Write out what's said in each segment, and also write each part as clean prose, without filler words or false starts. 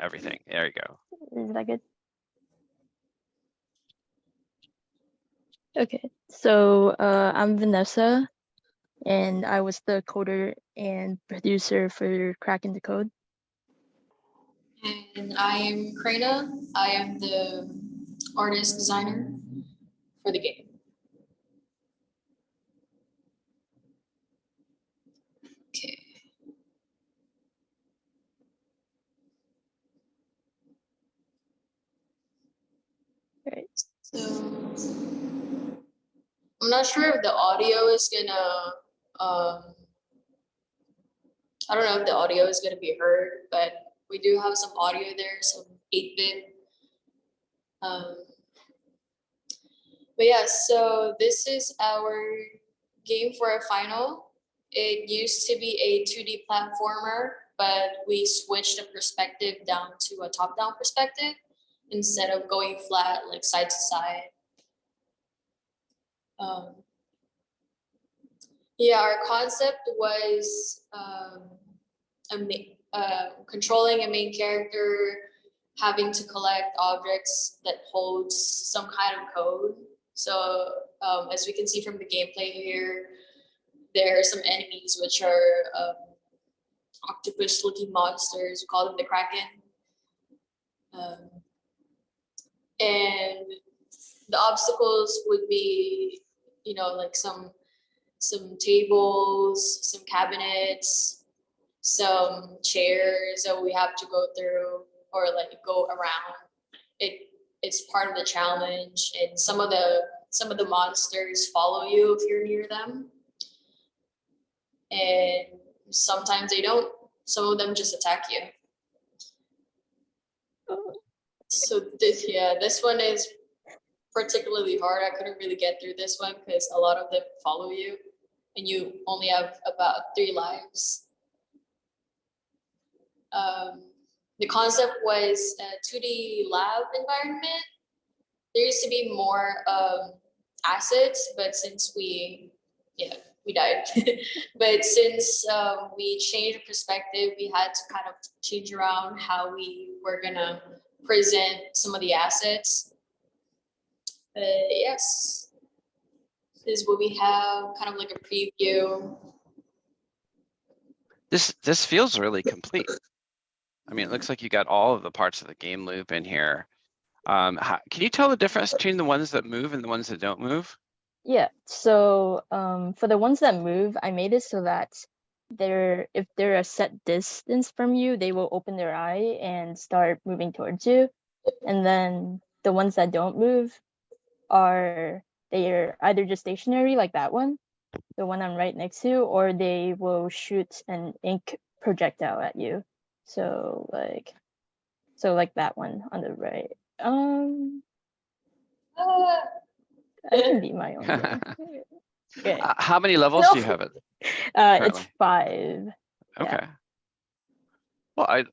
everything. There you go. Is that good? Okay, so I'm Vanessa, and I was the coder and producer for Cracking the Code. And I am Krana. I am the artist designer for the game. Okay. Right. So I'm not sure if the audio is gonna, I don't know if the audio is gonna be heard, but we do have some audio there, some 8-bit. But yeah, so this is our game for a final. It used to be a 2D platformer, but we switched the perspective down to a top-down perspective instead of going flat, like side to side. Yeah, our concept was controlling a main character, having to collect objects that holds some kind of code. So as we can see from the gameplay here, there are some enemies which are octopus-looking monsters. We call them the Kraken. And the obstacles would be, you know, like some tables, some cabinets, some chairs that we have to go through or like go around. It's part of the challenge, and some of the monsters follow you if you're near them, and sometimes they don't. Some of them just attack you. So this one is particularly hard. I couldn't really get through this one because a lot of them follow you, and you only have about 3 lives. The concept was a 2D lab environment. There used to be more assets, but since we died. But since we changed perspective, we had to kind of change around how we were gonna present some of the assets. Yes, this is what we have, kind of like a preview. This feels really complete. I mean, it looks like you got all of the parts of the game loop in here. Can you tell the difference between the ones that move and the ones that don't move? Yeah, so for the ones that move, I made it so that if they're a set distance from you, they will open their eye and start moving towards you. And then the ones that don't move they're either just stationary, like that one, the one I'm right next to, or they will shoot an ink projectile at you. So like that one on the right. I can be my own game. Okay. How many levels do you have it? It's 5. Okay. Yeah. Well,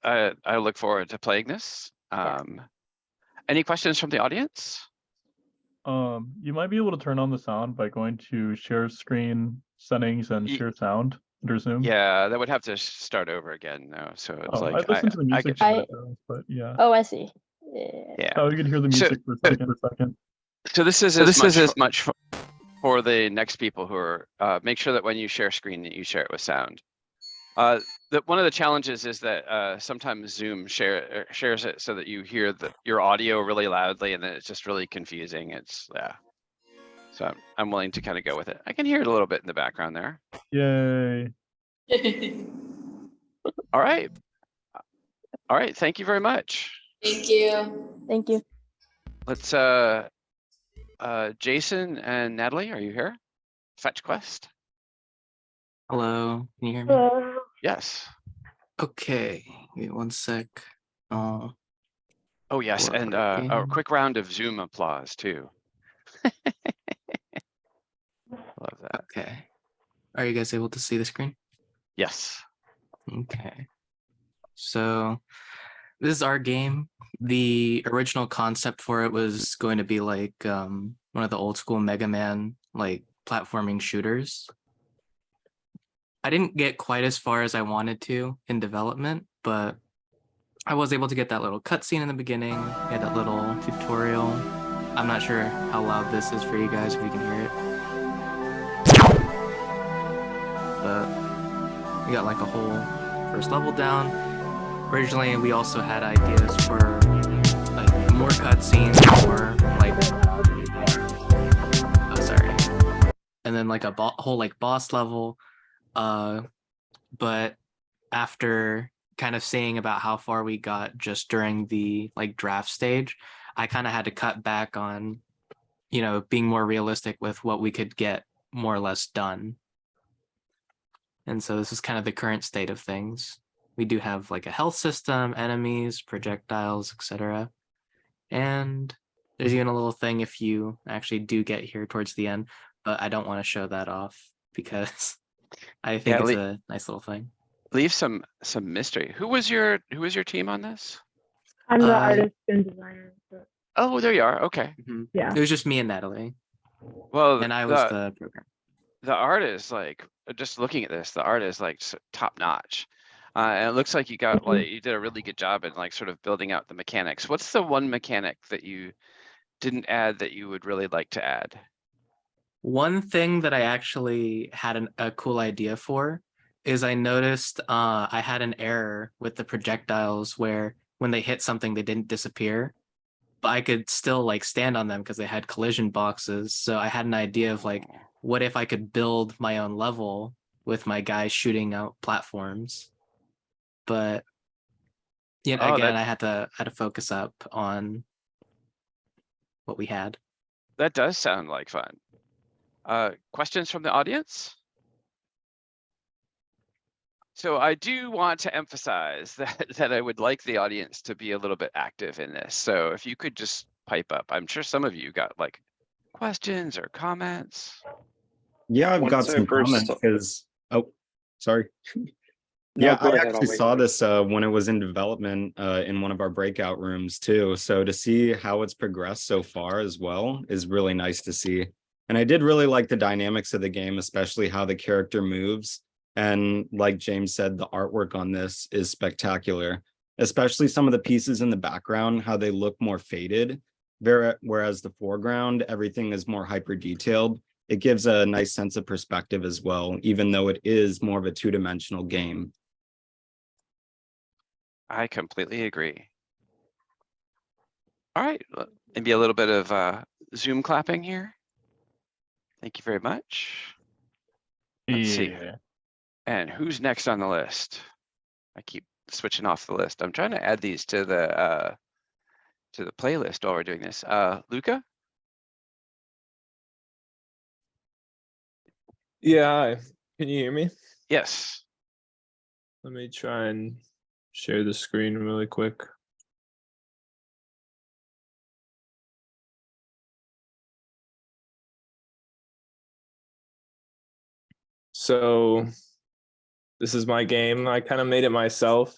I look forward to playing this. Any questions from the audience? You might be able to turn on the sound by going to share screen settings and share sound under Zoom. Yeah, that would have to start over again though. So it's I listened to the music, but yeah. Oh, I see. Yeah. Oh, you can hear the music for a second. So this is as much for the next people who are make sure that when you share screen that you share it with sound. One of the challenges is that sometimes Zoom shares it so that you hear your audio really loudly, and then it's just really confusing. So I'm willing to kind of go with it. I can hear it a little bit in the background there. Yay. All right. Thank you very much. Thank you. Thank you. Let's Jason and Natalie, are you here? Fetch Quest. Hello, can you hear me? Hello. Yes. Okay, give me one sec. Oh yes, and a quick round of Zoom applause too. Love that. Okay. Are you guys able to see the screen? Yes. Okay. So this is our game. The original concept for it was going to be like one of the old school Mega Man like platforming shooters. I didn't get quite as far as I wanted to in development, but I was able to get that little cutscene in the beginning. We had that little tutorial. I'm not sure how loud this is for you guys, if you can hear it. But we got like a whole first level down. Originally, we also had ideas for like more cutscenes, or like, oh sorry, and then like a whole like boss level. But after kind of seeing about how far we got just during the like draft stage, I kind of had to cut back on, you know, being more realistic with what we could get more or less done. And so this is kind of the current state of things. We do have like a health system, enemies, projectiles, etc. And there's even a little thing if you actually do get here towards the end, but I don't want to show that off because I think Yeah, it's a nice little thing. Leave some mystery. Who was your team on this? I'm the Uh, artist and designer. So, Oh, there you are. Okay. yeah. It was just me and Natalie, Well, and I was the programmer. the art is like, just looking at this, the art is like top notch. And it looks like you got like, you did a really good job in like sort of building out the mechanics. What's the one mechanic that you didn't add that you would really like to add? One thing that I actually had a cool idea for is I noticed I had an error with the projectiles where when they hit something, they didn't disappear, but I could still like stand on them because they had collision boxes. So I had an idea of like, what if I could build my own level with my guys shooting out platforms? But yet Oh, again, I had to focus up on what we had. that does sound like fun. Questions from the audience? So I do want to emphasize that I would like the audience to be a little bit active in this. So if you could just pipe up, I'm sure some of you got like questions or comments. Yeah, I've got Once I some first comments saw- because, oh, sorry. No, Yeah, go I ahead, I'll actually wait saw for you. this when it was in development in one of our breakout rooms too. So to see how it's progressed so far as well is really nice to see. And I did really like the dynamics of the game, especially how the character moves. And like James said, the artwork on this is spectacular, especially some of the pieces in the background, how they look more faded, whereas the foreground, everything is more hyper detailed. It gives a nice sense of perspective as well, even though it is more of a two-dimensional game. I completely agree. All right, maybe a little bit of Zoom clapping here. Thank you very much. Let's see. Yeah. And who's next on the list? I keep switching off the list. I'm trying to add these to the playlist while we're doing this. Luca? Yeah, hi. Can you hear me? Yes. Let me try and share the screen really quick. So this is my game. I kind of made it myself.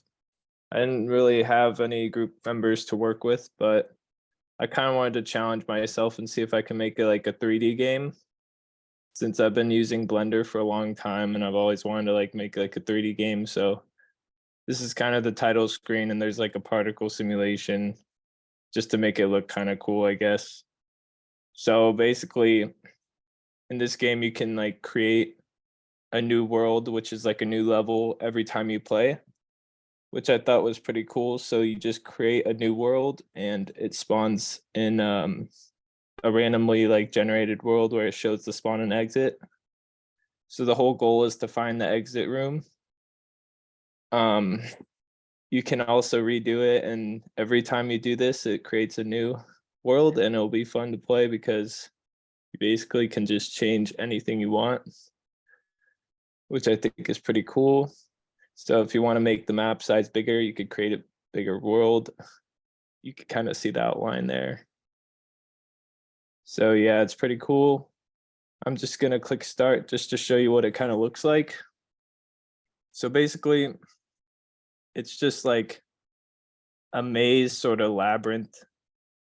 I didn't really have any group members to work with, but I kind of wanted to challenge myself and see if I can make it like a 3D game. Since I've been using Blender for a long time and I've always wanted to like make like a 3D game. So this is kind of the title screen and there's like a particle simulation just to make it look kind of cool, I guess. So basically in this game, you can like create a new world, which is like a new level every time you play, which I thought was pretty cool. So you just create a new world and it spawns in a randomly like generated world where it shows the spawn and exit. So the whole goal is to find the exit room. You can also redo it, and every time you do this, it creates a new world, and it'll be fun to play because you basically can just change anything you want, which I think is pretty cool. So if you want to make the map size bigger, you could create a bigger world. You can kind of see the outline there. So yeah, it's pretty cool. I'm just gonna click start just to show you what it kind of looks like. So basically, it's just like a maze sort of labyrinth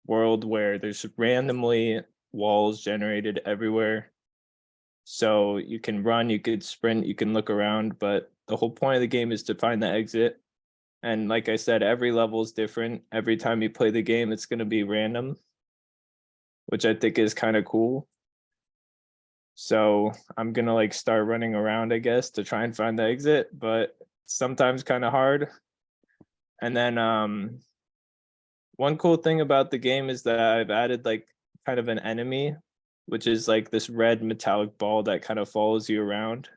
world where there's randomly walls generated everywhere. So you can run, you could sprint, you can look around, but the whole point of the game is to find the exit. And like I said, every level is different. Every time you play the game, it's going to be random, which I think is kind of cool. So I'm gonna like start running around, I guess, to try and find the exit, but sometimes kind of hard. And then one cool thing about the game is that I've added like kind of an enemy, which is like this red metallic ball that kind of follows you around.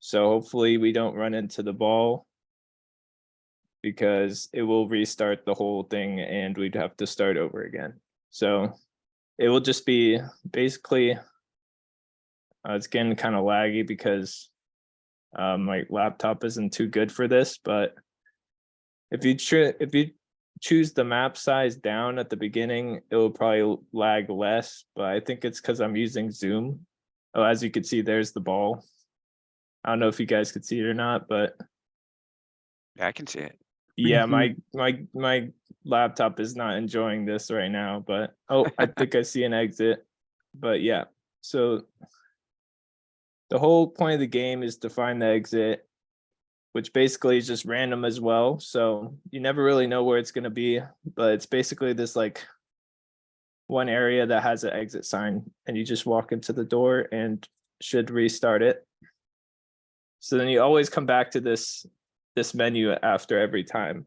So hopefully we don't run into the ball, because it will restart the whole thing and we'd have to start over again. So it will just be basically, it's getting kind of laggy because my laptop isn't too good for this, but if you choose the map size down at the beginning, it will probably lag less, but I think it's because I'm using Zoom. Oh, as you can see, there's the ball. I don't know if you guys could see it or not, but Yeah, I can see it. yeah, my laptop is not enjoying this right now, but oh, I think I see an exit. But yeah, so the whole point of the game is to find the exit, which basically is just random as well. So you never really know where it's going to be, but it's basically this like one area that has an exit sign, and you just walk into the door and should restart it. So then you always come back to this menu after every time.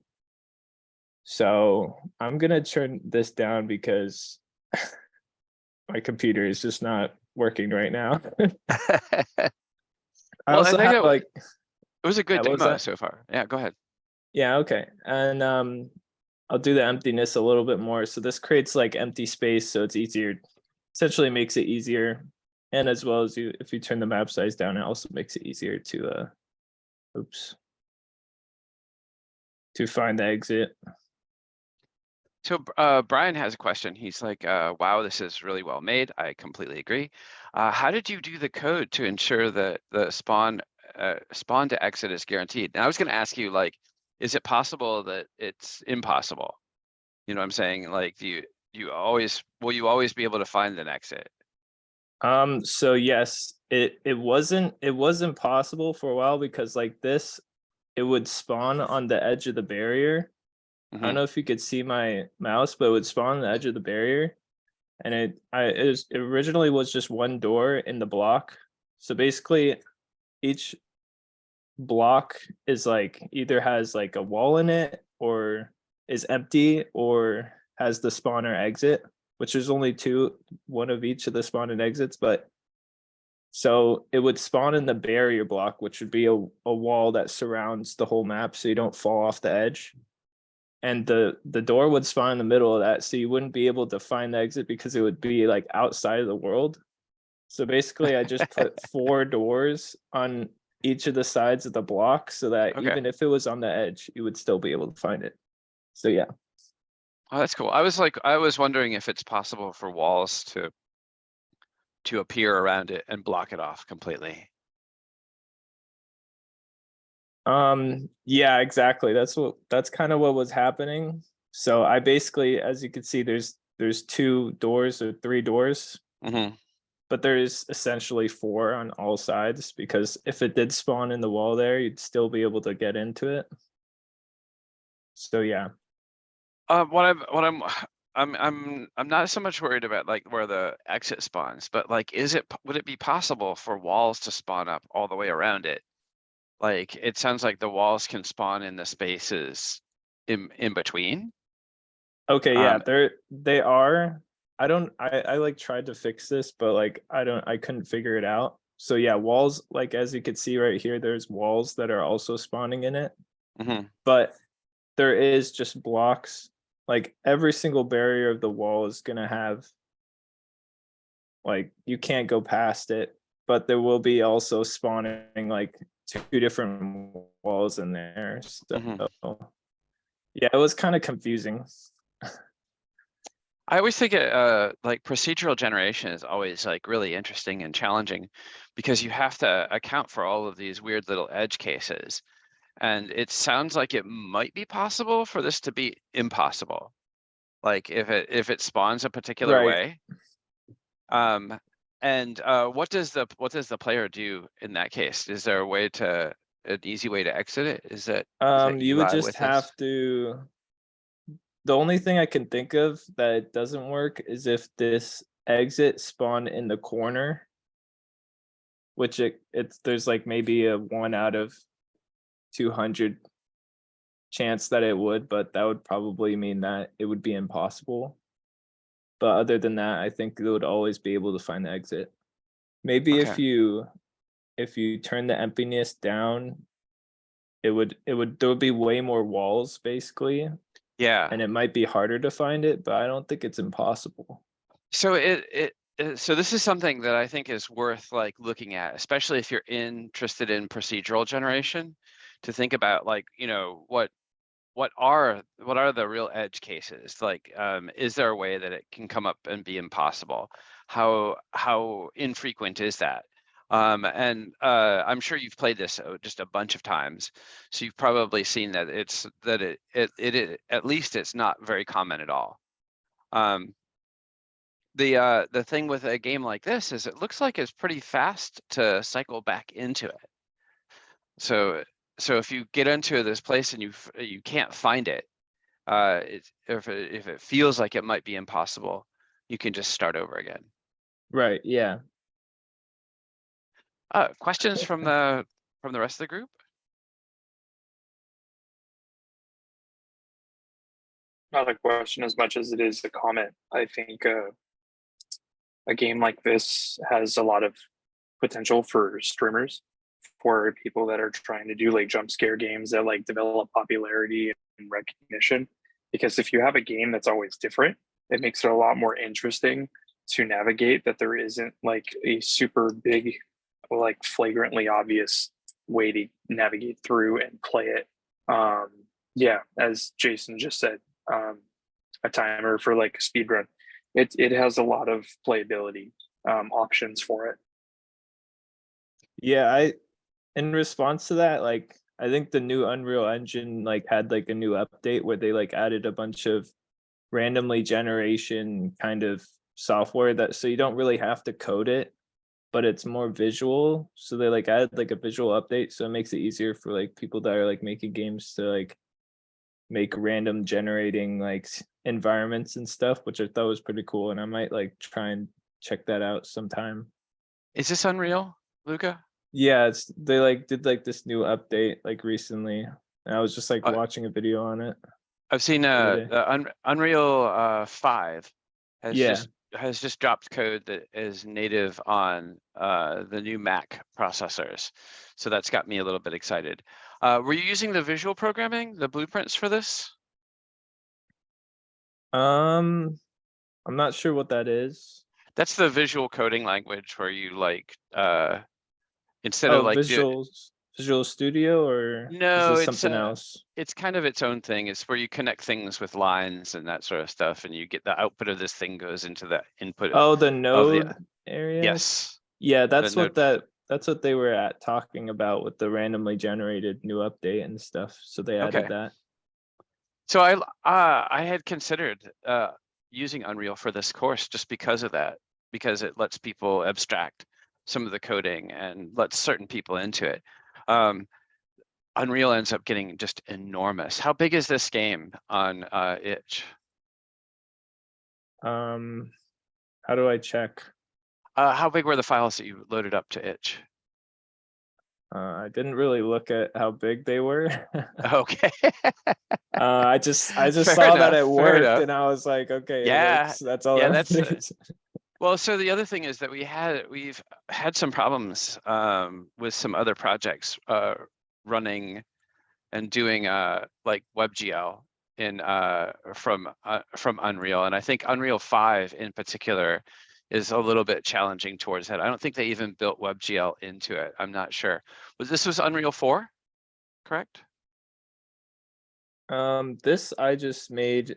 So I'm gonna turn this down because my computer is just not working right now. I Well, also I think have like, it was a good what was demo that? so far. Yeah, go ahead. Yeah, okay. And I'll do the emptiness a little bit more. So this creates like empty space, so it's easier, essentially makes it easier. And as well as if you turn the map size down, it also makes it easier to to find the exit. So Brian has a question. He's like, wow, this is really well made. I completely agree. How did you do the code to ensure that the spawn to exit is guaranteed? And I was going to ask you, like, is it possible that it's impossible? You know what I'm saying? Like, will you always be able to find an exit? So yes, it wasn't possible for a while, because like this, it would spawn on the edge of the barrier. I don't know if you could see my mouse, but it would spawn on the edge of the barrier. And it originally was just one door in the block. So basically each block is like either has like a wall in it, or is empty, or has the spawner exit, which is only two, one of each of the spawn and exits. But so it would spawn in the barrier block, which would be a wall that surrounds the whole map so you don't fall off the edge. And the door would spawn in the middle of that, so you wouldn't be able to find the exit because it would be like outside of the world. So basically I just put 4 doors on each of the sides of the block, so that Okay. even if it was on the edge, you would still be able to find it. So yeah. Oh, that's cool. I was wondering if it's possible for walls to appear around it and block it off completely. Yeah, exactly. That's kind of what was happening. So I basically, as you can see, there's 2 doors or 3 doors, but there is essentially 4 on all sides, because if it did spawn in the wall there, you'd still be able to get into it. So yeah. I'm not so much worried about like where the exit spawns, but like, would it be possible for walls to spawn up all the way around it? Like, it sounds like the walls can spawn in the spaces in between. Okay, yeah, they are. I like tried to fix this, but like I couldn't figure it out. So yeah, walls, like as you can see right here, there's walls that are also spawning in it. But there is just blocks. Like every single barrier of the wall is gonna have, like, you can't go past it, but there will be also spawning like 2 different walls in there. So yeah, it was kind of confusing. I always think like procedural generation is always like really interesting and challenging, because you have to account for all of these weird little edge cases. And it sounds like it might be possible for this to be impossible. Like if it spawns a particular way. And what does the player do in that case? Is there a way to an easy way to exit it? Is that You would UI just with have this? to. The only thing I can think of that doesn't work is if this exit spawned in the corner, which it's there's like maybe a 1 out of 200 chance that it would, but that would probably mean that it would be impossible. But other than that, I think it would always be able to find the exit. Maybe Okay. if you turn the emptiness down, there would be way more walls basically, Yeah. and it might be harder to find it, but I don't think it's impossible. So so this is something that I think is worth like looking at, especially if you're interested in procedural generation, to think about like, you know, what are the real edge cases? Like, is there a way that it can come up and be impossible? How infrequent is that? And I'm sure you've played this just a bunch of times, so you've probably seen that it at least it's not very common at all. The thing with a game like this is it looks like it's pretty fast to cycle back into it. So if you get into this place and you can't find it, if it feels like it might be impossible, you can just start over again. Right, yeah. Questions from the rest of the group? Not a question as much as it is a comment. I think a game like this has a lot of potential for streamers, for people that are trying to do like jump scare games that like develop popularity and recognition. Because if you have a game that's always different, it makes it a lot more interesting to navigate, that there isn't like a super big, like flagrantly obvious way to navigate through and play it. Yeah, as Jason just said, a timer for like a speed run. It has a lot of playability options for it. Yeah, in response to that, like I think the new Unreal Engine like had like a new update where they like added a bunch of randomly generation kind of software that so you don't really have to code it, but it's more visual. So they like added like a visual update, so it makes it easier for like people that are like making games to like make random generating like environments and stuff, which I thought was pretty cool. And I might like try and check that out sometime. Is this Unreal, Luca? Yeah, it's they like did like this new update like recently. And I was just like Uh, watching a video on it. I've seen other day. Unreal 5 Yeah. has just dropped code that is native on the new Mac processors. So that's got me a little bit excited. Were you using the visual programming, the blueprints for this? I'm not sure what that is. That's the visual coding language where you like instead of Oh, like Visual Studio, or is no, this it's something else? it's kind of its own thing. It's where you connect things with lines and that sort of stuff, and you get the output of this thing goes into the input. Oh, the of node the area? yes. Yeah, that's node. that's what they were at talking about with the randomly generated new update and stuff. So they added Okay. that. So I had considered using Unreal for this course just because of that, because it lets people abstract some of the coding and lets certain people into it. Unreal ends up getting just enormous. How big is this game on itch? How do I check? How big were the files that you loaded up to itch? I didn't really look at how big they were. Okay. I just Fair saw that enough, it fair worked, enough. and I was like, okay, it Yeah, works. That's all yeah, that that's matters. well. So the other thing is that we've had some problems with some other projects running and doing like WebGL in from Unreal, and I think Unreal 5 in particular is a little bit challenging towards that. I don't think they even built WebGL into it. I'm not sure. This was Unreal 4, correct? This I just made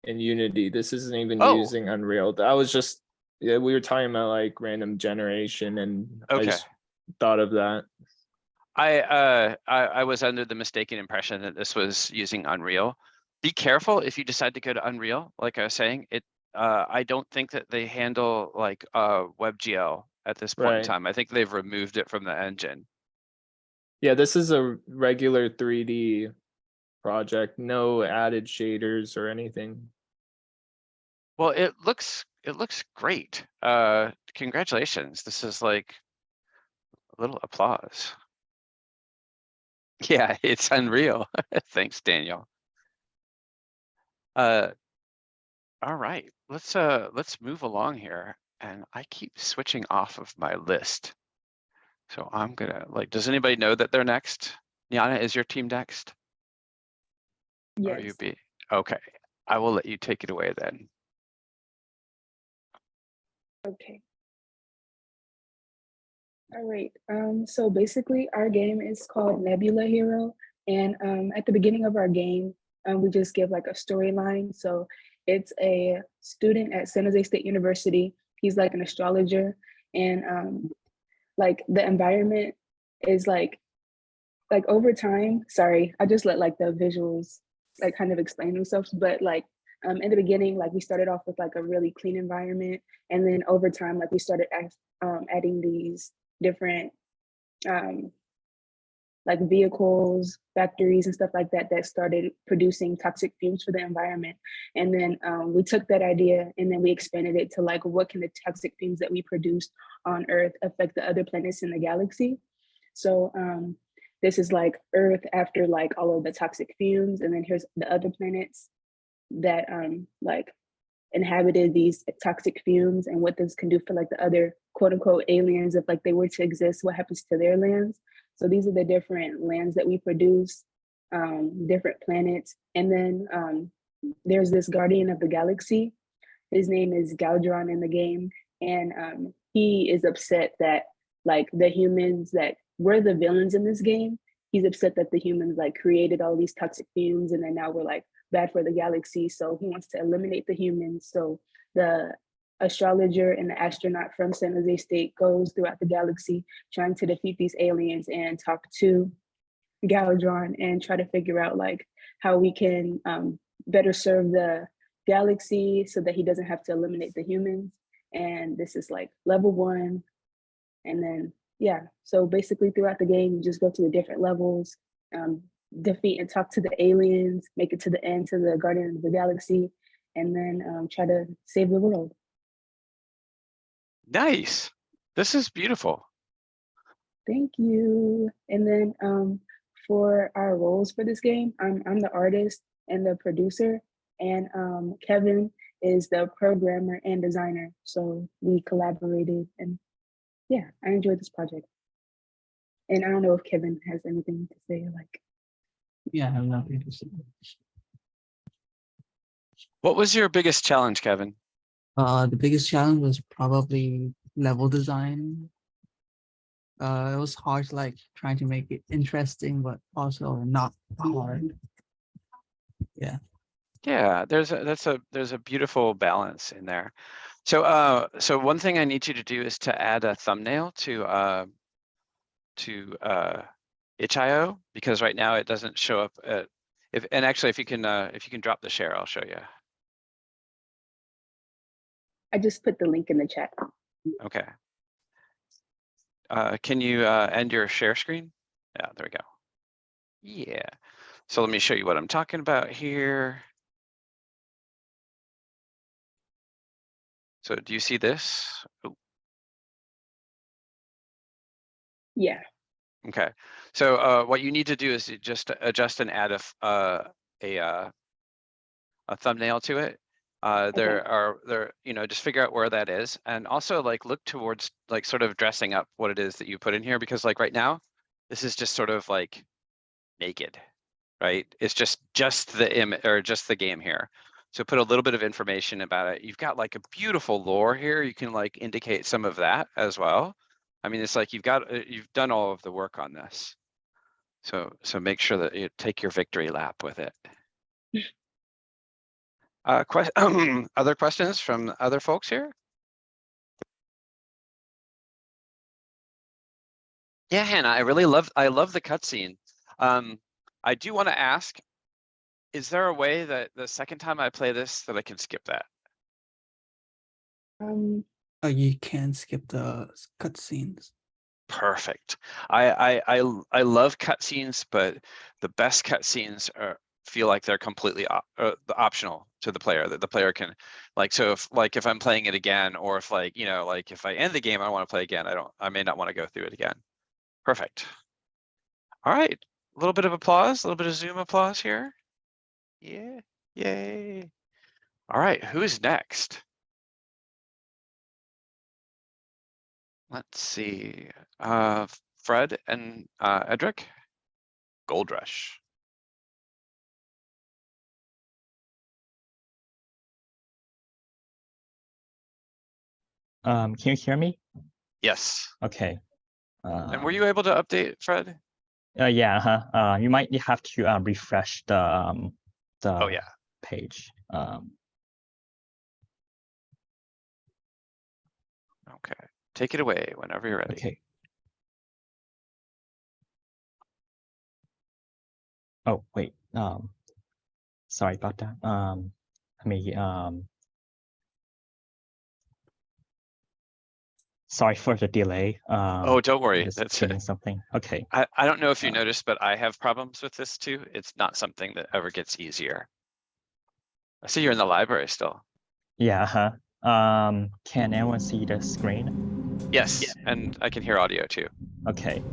in Unity. This isn't even Oh. using Unreal. I was just we were talking about like random generation, and I Okay. just thought of that. I was under the mistaken impression that this was using Unreal. Be careful if you decide to go to Unreal. Like I was saying, I don't think that they handle like WebGL at this point in Right. time. I think they've removed it from the engine. Yeah, this is a regular 3D project, no added shaders or anything. Well, it looks great. Congratulations. This is like a little applause. Yeah, it's unreal. Thanks, Daniel. All right, let's move along here. And I keep switching off of my list. So I'm gonna like, does anybody know that they're next? Yana, is your team next? Or you Yes. be, okay, I will let you take it away then. Okay. All right. So basically our game is called Nebula Hero. And at the beginning of our game, we just give like a storyline. So it's a student at San Jose State University. He's like an astrologer. And like the environment is like over time, sorry, I just let like the visuals like kind of explain themselves, but like in the beginning, like we started off with like a really clean environment, and then over time, like we started adding these different like vehicles, factories, and stuff like that that started producing toxic fumes for the environment. And then we took that idea and then we expanded it to like, what can the toxic fumes that we produce on Earth affect the other planets in the galaxy? So this is like Earth after like all of the toxic fumes, and then here's the other planets that like inhabited these toxic fumes, and what this can do for like the other quote unquote aliens if like they were to exist, what happens to their lands. So these are the different lands that we produce, different planets. And then there's this guardian of the galaxy. His name is Galdron in the game. And he is upset that like the humans that were the villains in this game, he's upset that the humans like created all these toxic fumes, and then now we're like bad for the galaxy. So he wants to eliminate the humans. So the astrologer and the astronaut from San Jose State goes throughout the galaxy trying to defeat these aliens and talk to Galdron and try to figure out like how we can better serve the galaxy so that he doesn't have to eliminate the humans. And this is like level 1. And then, yeah, so basically throughout the game, you just go to the different levels, defeat and talk to the aliens, make it to the end, to the Guardian of the Galaxy, and then try to save the world. Nice. This is beautiful. Thank you. And then for our roles for this game, I'm the artist and the producer, and Kevin is the programmer and designer. So we collaborated, and yeah, I enjoyed this project. And I don't know if Kevin has anything to say, like. Yeah, I have nothing to say. What was your biggest challenge, Kevin? The biggest challenge was probably level design. It was hard, like trying to make it interesting, but also not hard. Yeah. Yeah, there's a beautiful balance in there. So so one thing I need you to do is to add a thumbnail to itch.io, because right now it doesn't show up at, and actually if you can drop the share, I'll show you. I just put the link in the chat. Okay. Can you end your share screen? Yeah, there we go. Yeah. So let me show you what I'm talking about here. So do you see this? Oh. Yeah. Okay. So what you need to do is just adjust and add a thumbnail to it. Just figure out where that is, and also like look towards like sort of dressing up what it is that you put in here, because like right now, this is just sort of like naked, right? It's just the image or just the game here. So put a little bit of information about it. You've got like a beautiful lore here. You can like indicate some of that as well. I mean, it's like you've done all of the work on this. So make sure that you take your victory lap with it. Other questions from other folks here? Yeah, Hannah, I love the cutscene. I do want to ask, is there a way that the second time I play this that I can skip that? You can skip the cutscenes. perfect. I love cutscenes, but the best cutscenes feel like they're completely optional to the player, that the player can, like, so if I'm playing it again, or if like, like if I end the game, I want to play again, I may not want to go through it again. Perfect. All right, a little bit of applause, a little bit of Zoom applause here. Yeah, yay. All right, who's next? Let's see, Fred and Edric. Gold Rush. Can you hear me? Yes. Okay. And were you able to update, Fred? Yeah. You might have to refresh the Oh yeah. page. Okay. Take it away whenever you're ready. Okay. Oh wait. Sorry about that. Let me Sorry for the delay. Oh, don't worry. Just That's checking something. Okay. I don't know if you noticed, but I have problems with this too. It's not something that ever gets easier. I see you're in the library still. Yeah. Can anyone see the screen? Yes, and I can hear audio too. Okay.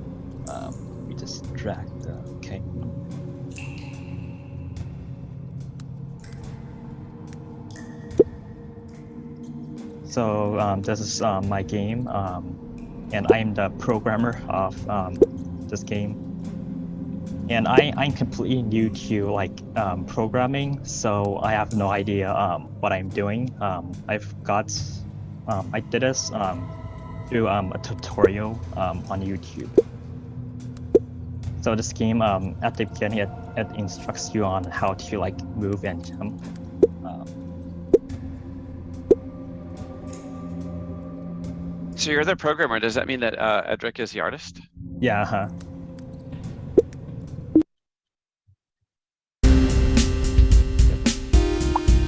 We just drag the. Okay. So this is my game, and I'm the programmer of this game. And I'm completely new to like programming, so I have no idea what I'm doing. I did this through a tutorial on YouTube. So this game, at the beginning, it instructs you on how to like move and jump. So you're the programmer. Does that mean that Edric is the artist? Yeah.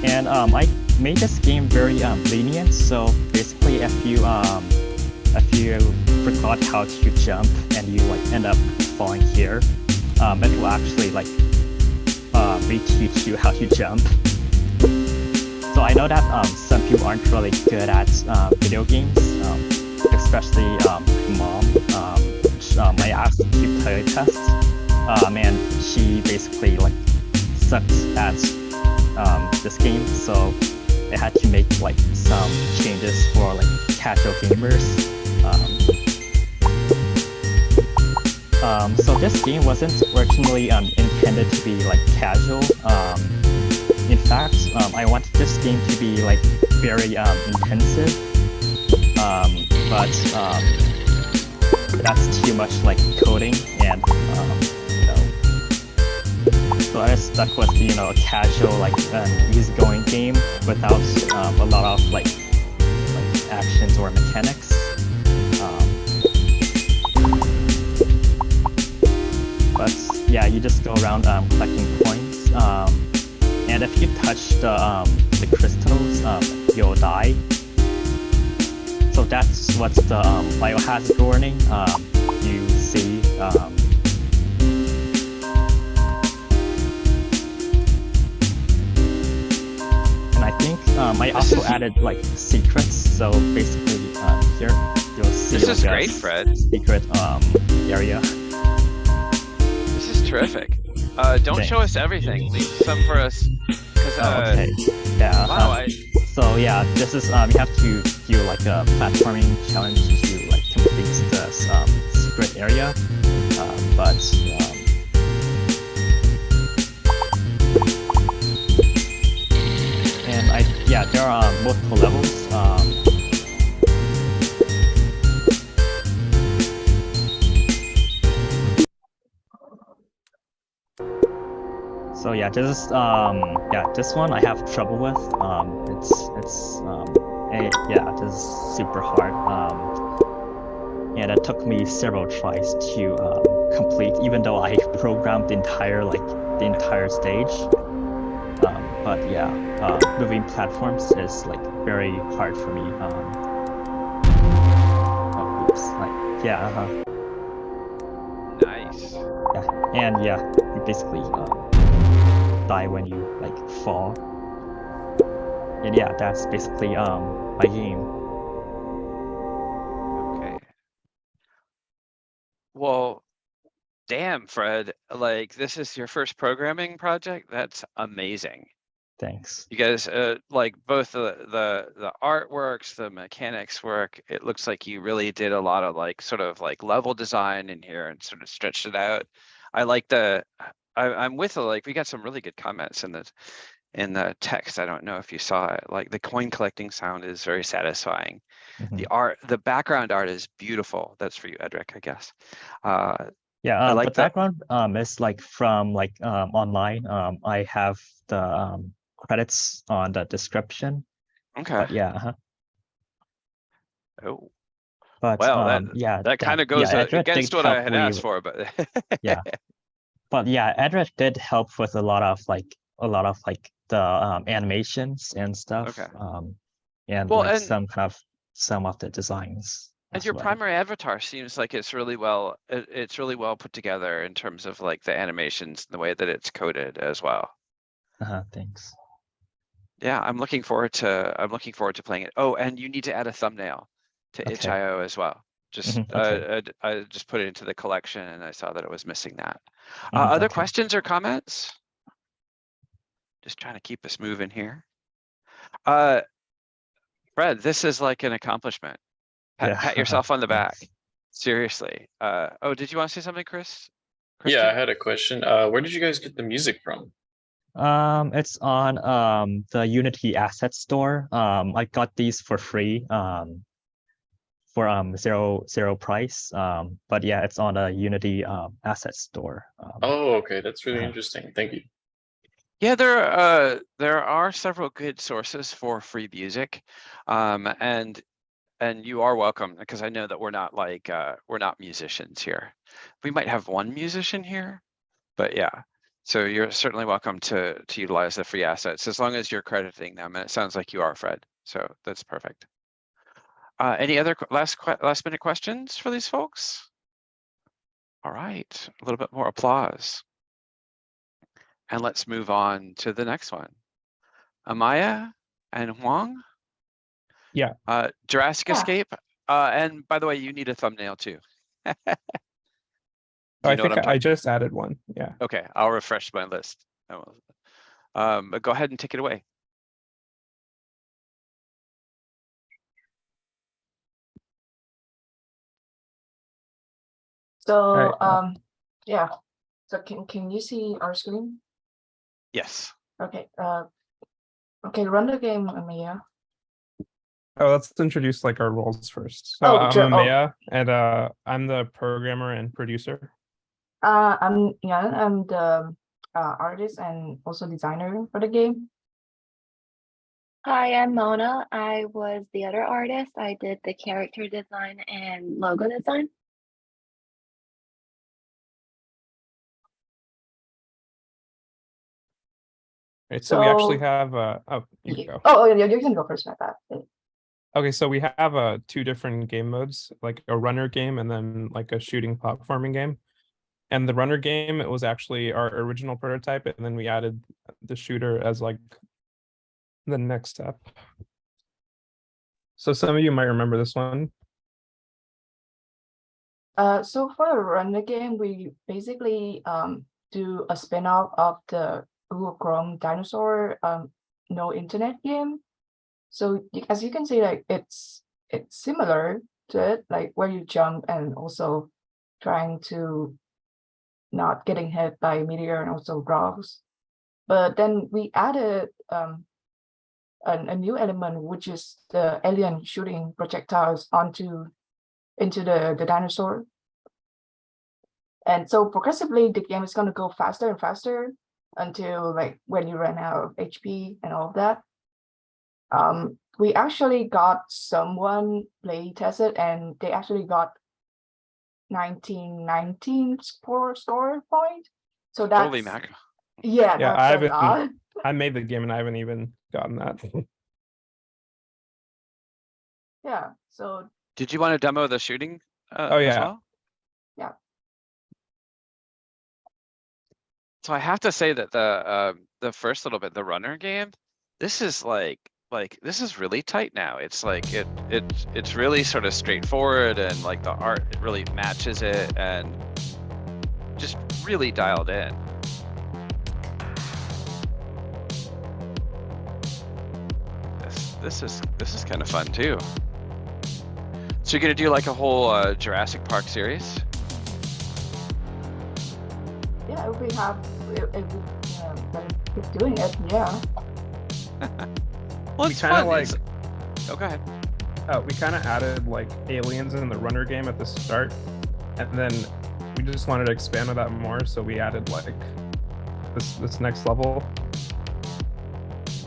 And I made this game very lenient. So basically, if you forgot how to jump and you like end up falling here, it will actually like reteach you how to jump. So I know that some people aren't really good at video games, especially my mom. I asked to play a test, and she basically like sucks at this game, so I had to make like some changes for like casual gamers. So this game wasn't originally intended to be like casual. In fact, I wanted this game to be like very intensive, but that's too much like coding, and so I was stuck with a casual like easygoing game without a lot of like actions or mechanics. But yeah, you just go around collecting points. And if you touch the crystals, you'll die. So that's what's the biohazard warning you see. And I think I also added like secrets. So basically, here you'll see This is like, great, Fred. Secret area. This is terrific. Don't show us everything. Leave some for us. Okay. Yeah. Wow. So yeah, this is you have to do like a platforming challenge to like complete this secret area, but and there are multiple levels. So yeah, this is this one I have trouble with. This is super hard. And it took me several tries to complete, even though I programmed the entire stage. But yeah, moving platforms is like very hard for me. Oops, Yeah, Nice. yeah, and yeah, you basically die when you like fall. And yeah, that's basically my game. Okay. Well, damn, Fred, like this is your first programming project? That's amazing. Thanks. You guys, like both the artworks, the mechanics work, it looks like you really did a lot of like sort of like level design in here and sort of stretched it out. I like I'm with like we got some really good comments in the text. I don't know if you saw it. Like the coin collecting sound is very satisfying. Mhm. The background art is beautiful. That's for you, Edric, I guess. Yeah, I like the background is like from like online. I have the credits on the description. Okay. But yeah, Oh, but well, yeah, that kind of goes Edric against did what I help had me asked for, but yeah. But yeah, Edric did help with a lot of like the animations and stuff. Okay. And Well, like and some of the designs And as your well. primary avatar seems like it's really well put together in terms of like the animations and the way that it's coded as well. Thanks. Yeah, I'm looking forward to playing it. Oh, and you need to add a thumbnail to Okay. itch.io as well. Just Okay. I just put it into the collection and I saw that it was missing that. Other Okay. questions or comments? Just trying to keep us moving here. Fred, this is like an accomplishment. Yeah. Pat yourself on the back. Thanks. Seriously. Oh, did you want to say something, Chris? Yeah, I Christian? had a question. Where did you guys get the music from? It's on the Unity Asset Store. I got these for free for zero price. But yeah, it's on a Unity Asset Store. Oh, okay, that's really interesting. Thank you. Yeah, there are several good sources for free music, and you are welcome because I know that we're not musicians here. We might have one musician here, but yeah. So you're certainly welcome to utilize the free assets as long as you're crediting them, and it sounds like you are, Fred. So that's perfect. Any other last minute questions for these folks? All right, a little bit more applause. And let's move on to the next one. Amaya and Huang. Yeah. Jurassic Yeah. Escape. And by the way, you need a thumbnail too. Do you I know what think I'm I just added one. Yeah. Okay, I'll refresh my list. But go ahead and take it away. All So right. yeah. So can you see our screen? Yes. Okay. Okay, run the game, Amaya. Oh, let's introduce like our roles first. So Oh, I'm sure. Amaya, and I'm the programmer and producer. I'm Yan. I'm the artist and also designer for the game. Hi, I'm Mona. I was the other artist. I did the character design and logo design. Right. So we actually So have you can go. oh yeah, you can go first, my bad. Okay, so we have two different game modes, like a runner game and then like a shooting platforming game. And the runner game, it was actually our original prototype, and then we added the shooter as like the next step. So some of you might remember this one. So for the runner game, we basically do a spin-off of the Google Chrome dinosaur no internet game. So as you can see, like it's similar to it, like where you jump and also trying to not getting hit by meteor and also rocks. But then we added a new element, which is the alien shooting projectiles into the dinosaur. And so progressively, the game is going to go faster and faster until like when you run out of HP and all of that. We actually got someone play tested, and they actually got 1919 score point. So that's Holy mackerel. yeah, Yeah, that's a lot. I made the game and I haven't even gotten that. Yeah. So Did you want to demo the shooting Oh, as yeah. well? Yeah. So I have to say that the first little bit, the runner game, this is this is really tight now. It's like it's really sort of straightforward, and like the art, it really matches it, and just really dialed in. This is kind of fun too. So you're gonna do like a whole Jurassic Park series? Yeah, if we have, if we gonna keep doing it, yeah. Well, We it's kinda fun. like- It's- Oh, go ahead. We kind of added like aliens in the runner game at the start, and then we just wanted to expand on that more, so we added like this next level.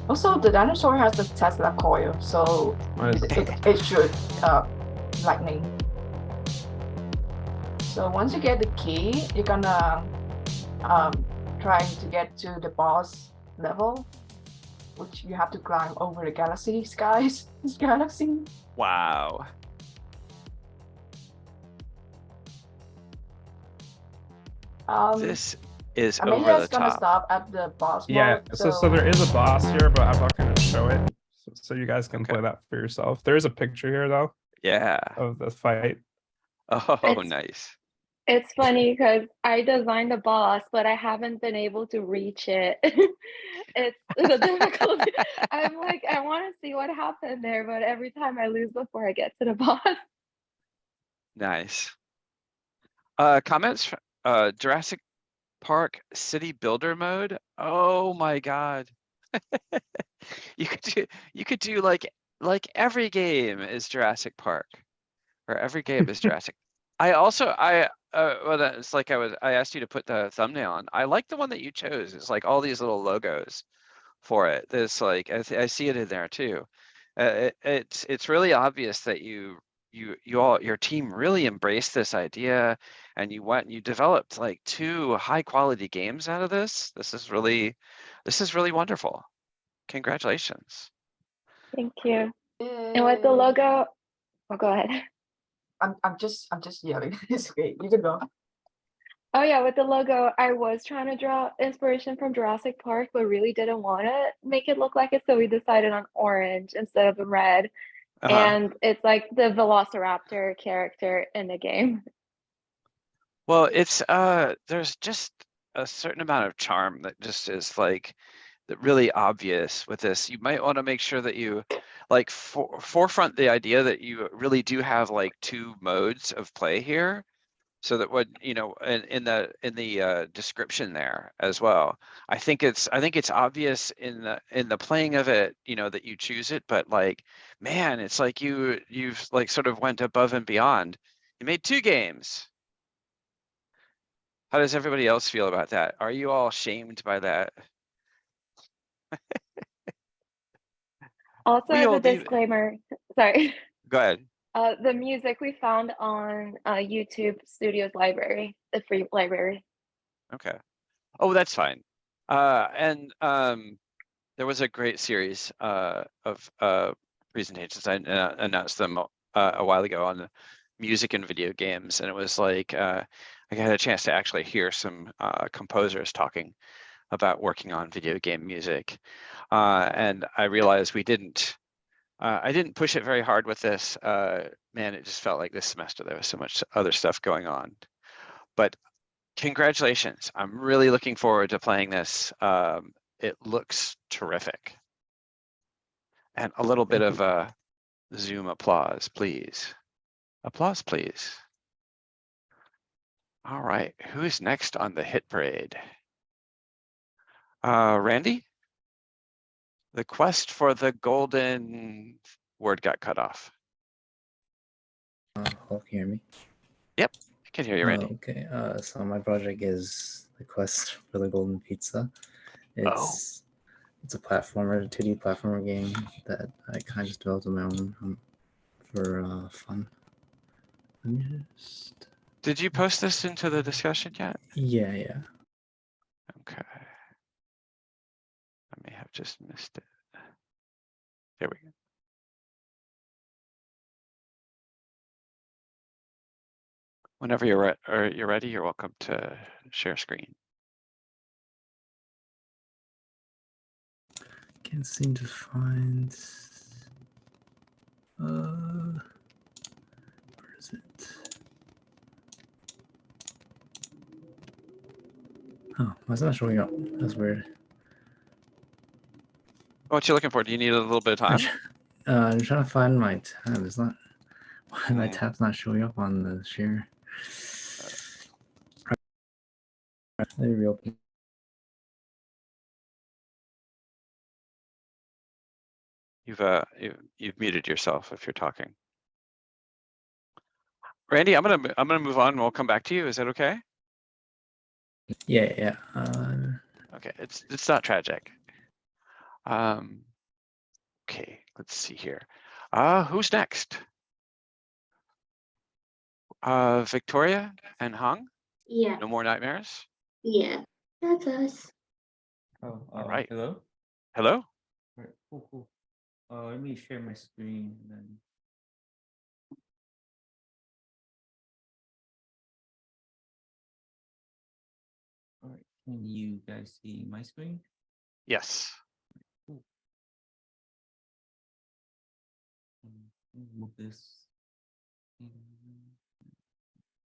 Also, the dinosaur has the Tesla coil, so Nice. it should lightning. So once you get the key, you're gonna trying to get to the boss level, which you have to climb over the galaxy skies. This galaxy. Wow. This is over Amelia's the gonna top. stop at the boss Yeah, mode. so there is a boss here, but I'm not going to show it, so you guys can play that for yourself. There is a picture here though Yeah. of the fight. Oh, It's- nice. It's funny because I designed the boss, but I haven't been able to reach it. It's the difficulty. I'm like, I want to see what happened there, but every time I lose before I get to the boss. Nice. Comments? Jurassic Park City Builder mode. Oh my God. You could do like every game is Jurassic Park, or every game is Jurassic. Well, that's like I asked you to put the thumbnail on. I like the one that you chose. It's like all these little logos for it. There's like I see it in there too. It's really obvious that you all, your team really embraced this idea, and you went and you developed like 2 high quality games out of this. This is really wonderful. Congratulations. Thank you. And with the logo, oh, go ahead. I'm just yelling. It's okay. You can go. Oh yeah, with the logo, I was trying to draw inspiration from Jurassic Park, but really didn't want to make it look like it, so we decided on orange instead of the red. Uh-huh. And it's like the Velociraptor character in the game. Well, it's there's just a certain amount of charm that just is like that really obvious with this. You might want to make sure that you like forefront the idea that you really do have like 2 modes of play here, so that when in the description there as well. I think it's obvious in the playing of it, that you choose it, but like, man, it's like you've like sort of went above and beyond. You made 2 games. How does everybody else feel about that? Are you all shamed by that? Also, We as all a do. disclaimer, sorry. Go ahead. The music we found on YouTube Studios library, the free library. Okay. Oh, that's fine. And there was a great series of presentations. I announced them a while ago on the music and video games, and it was like I got a chance to actually hear some composers talking about working on video game music, and I realized I didn't push it very hard with this. Man, it just felt like this semester there was so much other stuff going on. But congratulations. I'm really looking forward to playing this. It looks terrific. And a little bit of a Zoom applause, please. Applause, please. All right, who's next on the hit parade? Randy? The quest for the golden word got cut off. Hope you hear me. Yep, I can hear you, Randy. Okay, so my project is the quest for the golden pizza. It's a platformer, 2D platformer game that I kind of just developed on my own for fun. Did you post this into the discussion yet? Yeah. Okay. I may have just missed it. There we go. Whenever you're ready, you're welcome to share screen. Can't seem to find. Where is it? Oh, why is it not showing up? That's weird. What you looking for? Do you need a little bit of time? I'm trying to find my tab. It's not. Why my Hmm. tab's not showing up on the share? Let me reopen. You've muted yourself if you're talking. Randy, I'm gonna move on and we'll come back to you. Is that okay? Yeah. Okay, it's not tragic. Okay, let's see here. Who's next? Victoria and Hung? Yeah, No more nightmares? yeah, that's us. Oh, All right. hello? Hello? Alright, cool. Let me share my screen then. Alright, can you guys see my screen? Yes. Cool. Move this.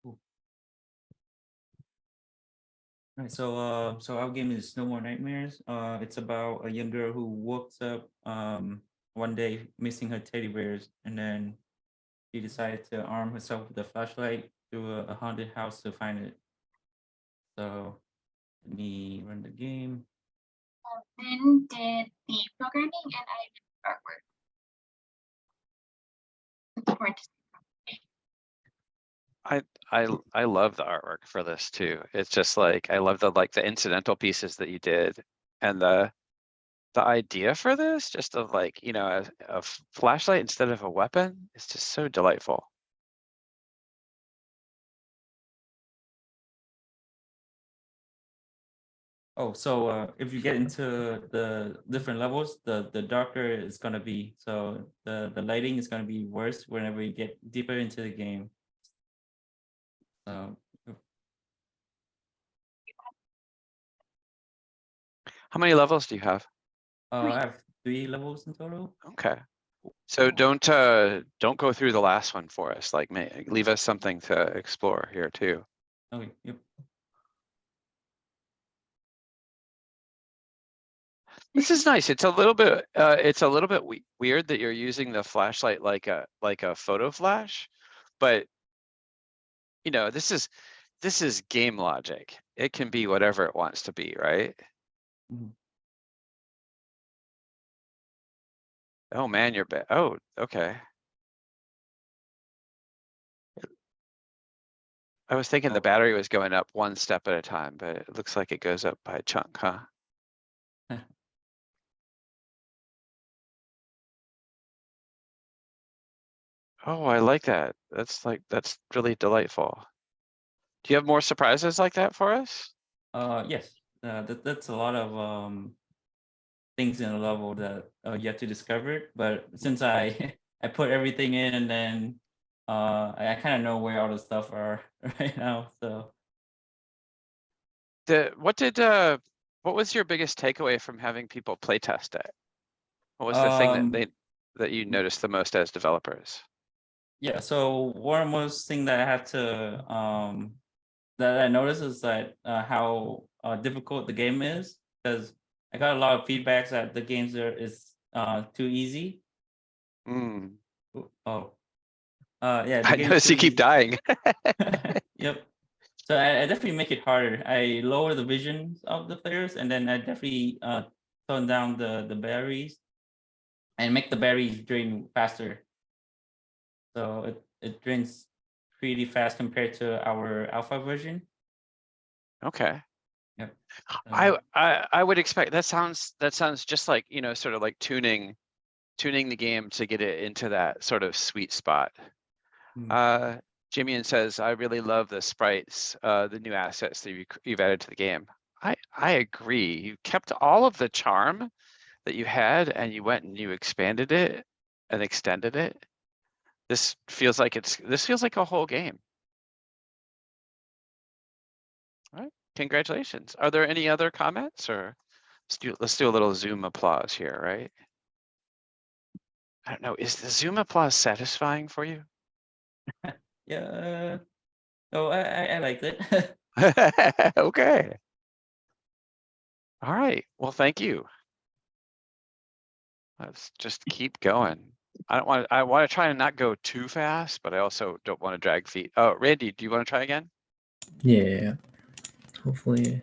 Cool. All right, so our game is No More Nightmares. It's about a young girl who wakes up one day missing her teddy bears, and then she decided to arm herself with a flashlight through a haunted house to find it. So let me run the game. Then did the programming and I did artwork. Looking forward to I love the artwork for this too. It's just like I love the incidental pieces that you did and the idea for this, just of like, you know, a flashlight instead of a weapon, is just so delightful. Oh, so if you get into the different levels, the darker it's gonna be. So the lighting is gonna be worse whenever you get deeper into the game. So How many levels do you have? I have 3 levels in total. Okay. So don't go through the last one for us. Like, leave us something to explore here too. Okay, yep. This is nice. It's a little bit weird that you're using the flashlight like a photo flash, but you know, this is game logic. It can be whatever it wants to be, right? Mhm. Oh man, you're bad. Oh, okay. I was thinking the battery was going up one step at a time, but it looks like it goes up by a chunk, huh? Oh, I like that. That's really delightful. Do you have more surprises like that for us? Yes. That's a lot of things in a level that you have to discover it. But since I I put everything in, and then I kind of know where all the stuff are right now. So What was your biggest takeaway from having people play test it? What was the thing that you noticed the most as developers? yeah, so one most thing that I had to that I noticed is that how difficult the game is, because I got a lot of feedbacks that the games is too easy. Mm. Oh, yeah. I notice you keep dying. Yep. So I definitely make it harder. I lower the visions of the players, and then I definitely tone down the berries and make the berries drain faster. So it drains pretty fast compared to our alpha version. Okay. Yep. I would expect that sounds just like, you know, sort of like tuning the game to get it into that sort of sweet spot. Jimian says, I really love the sprites, the new assets that you've added to the game. I agree. You kept all of the charm that you had and you went and you expanded it and extended it. This feels like a whole game. All right, congratulations. Are there any other comments, or let's do a little Zoom applause here, right? I don't know, is the Zoom applause satisfying for you? Yeah. Oh, I liked it. Okay. All right, well, thank you. Let's just keep going. I want to try and not go too fast, but I also don't want to drag feet. Oh, Randy, do you want to try again? Yeah. Hopefully.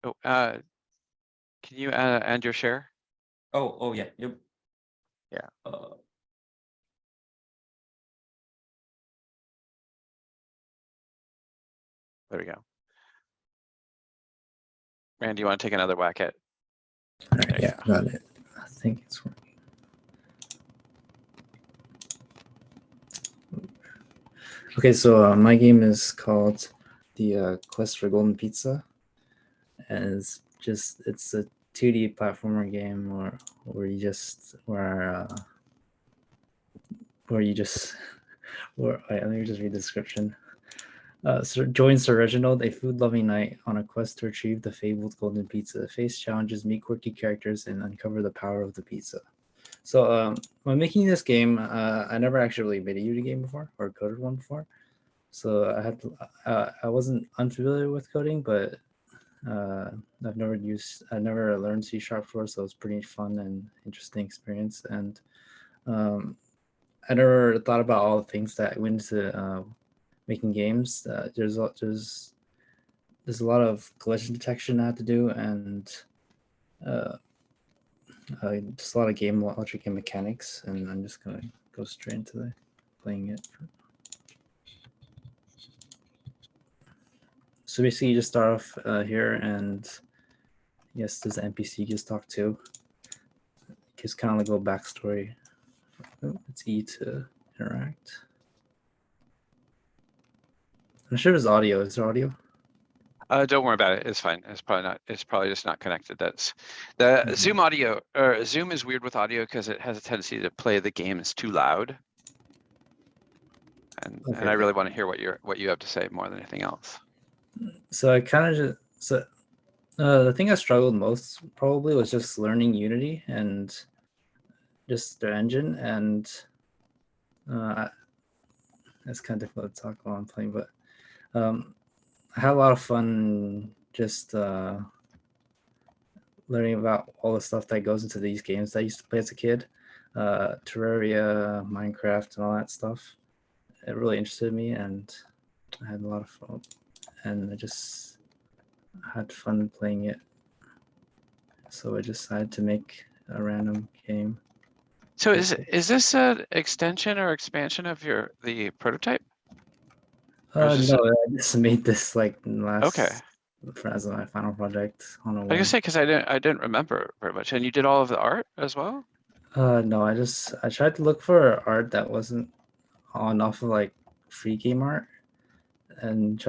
Oh, can you end your share? Oh yeah. Yep. Yeah. There we go. Randy, you want to take another whack at? Alright, yeah, got it. I think it's working. Okay, so my game is called the Quest for Golden Pizza, and it's a 2D platformer game where you just wait, let me just read the description. So join Sir Reginald, a food-loving knight, on a quest to retrieve the fabled golden pizza. Face challenges, meet quirky characters, and uncover the power of the pizza. So when making this game, I never actually made a Unity game before or coded one before. So I wasn't unfamiliar with coding, but I've never learned C# before, so it's pretty fun and interesting experience. And I never thought about all the things that went into making games. There's a lot of collision detection I had to do, and just a lot of game logic and mechanics. And I'm just gonna go straight into playing it. So basically, you just start off here, and yes, there's an NPC you just talk to. Gives kind of like a little backstory. Oh, it's E to interact. I'm sure there's audio. Is there audio? Don't worry about it. It's fine. It's probably just not connected. That's the Zoom audio, or Zoom is weird with audio because it has a tendency to play the games too loud. And I really want to hear what you have to say more than anything else. So I kind of the thing I struggled most probably was just learning Unity and just their engine, and it's kind of difficult to talk while I'm playing, but I had a lot of fun just learning about all the stuff that goes into these games that I used to play as a kid, Terraria, Minecraft, and all that stuff. It really interested me, and I had a lot of fun, and I just had fun playing it. So I decided to make a random game. So is this an extension or expansion of the prototype? No, I just made this like last as my final project on a I was gonna say because I didn't remember very much. And you did all of the art as well? No, I tried to look for art that wasn't on off of like free game art, and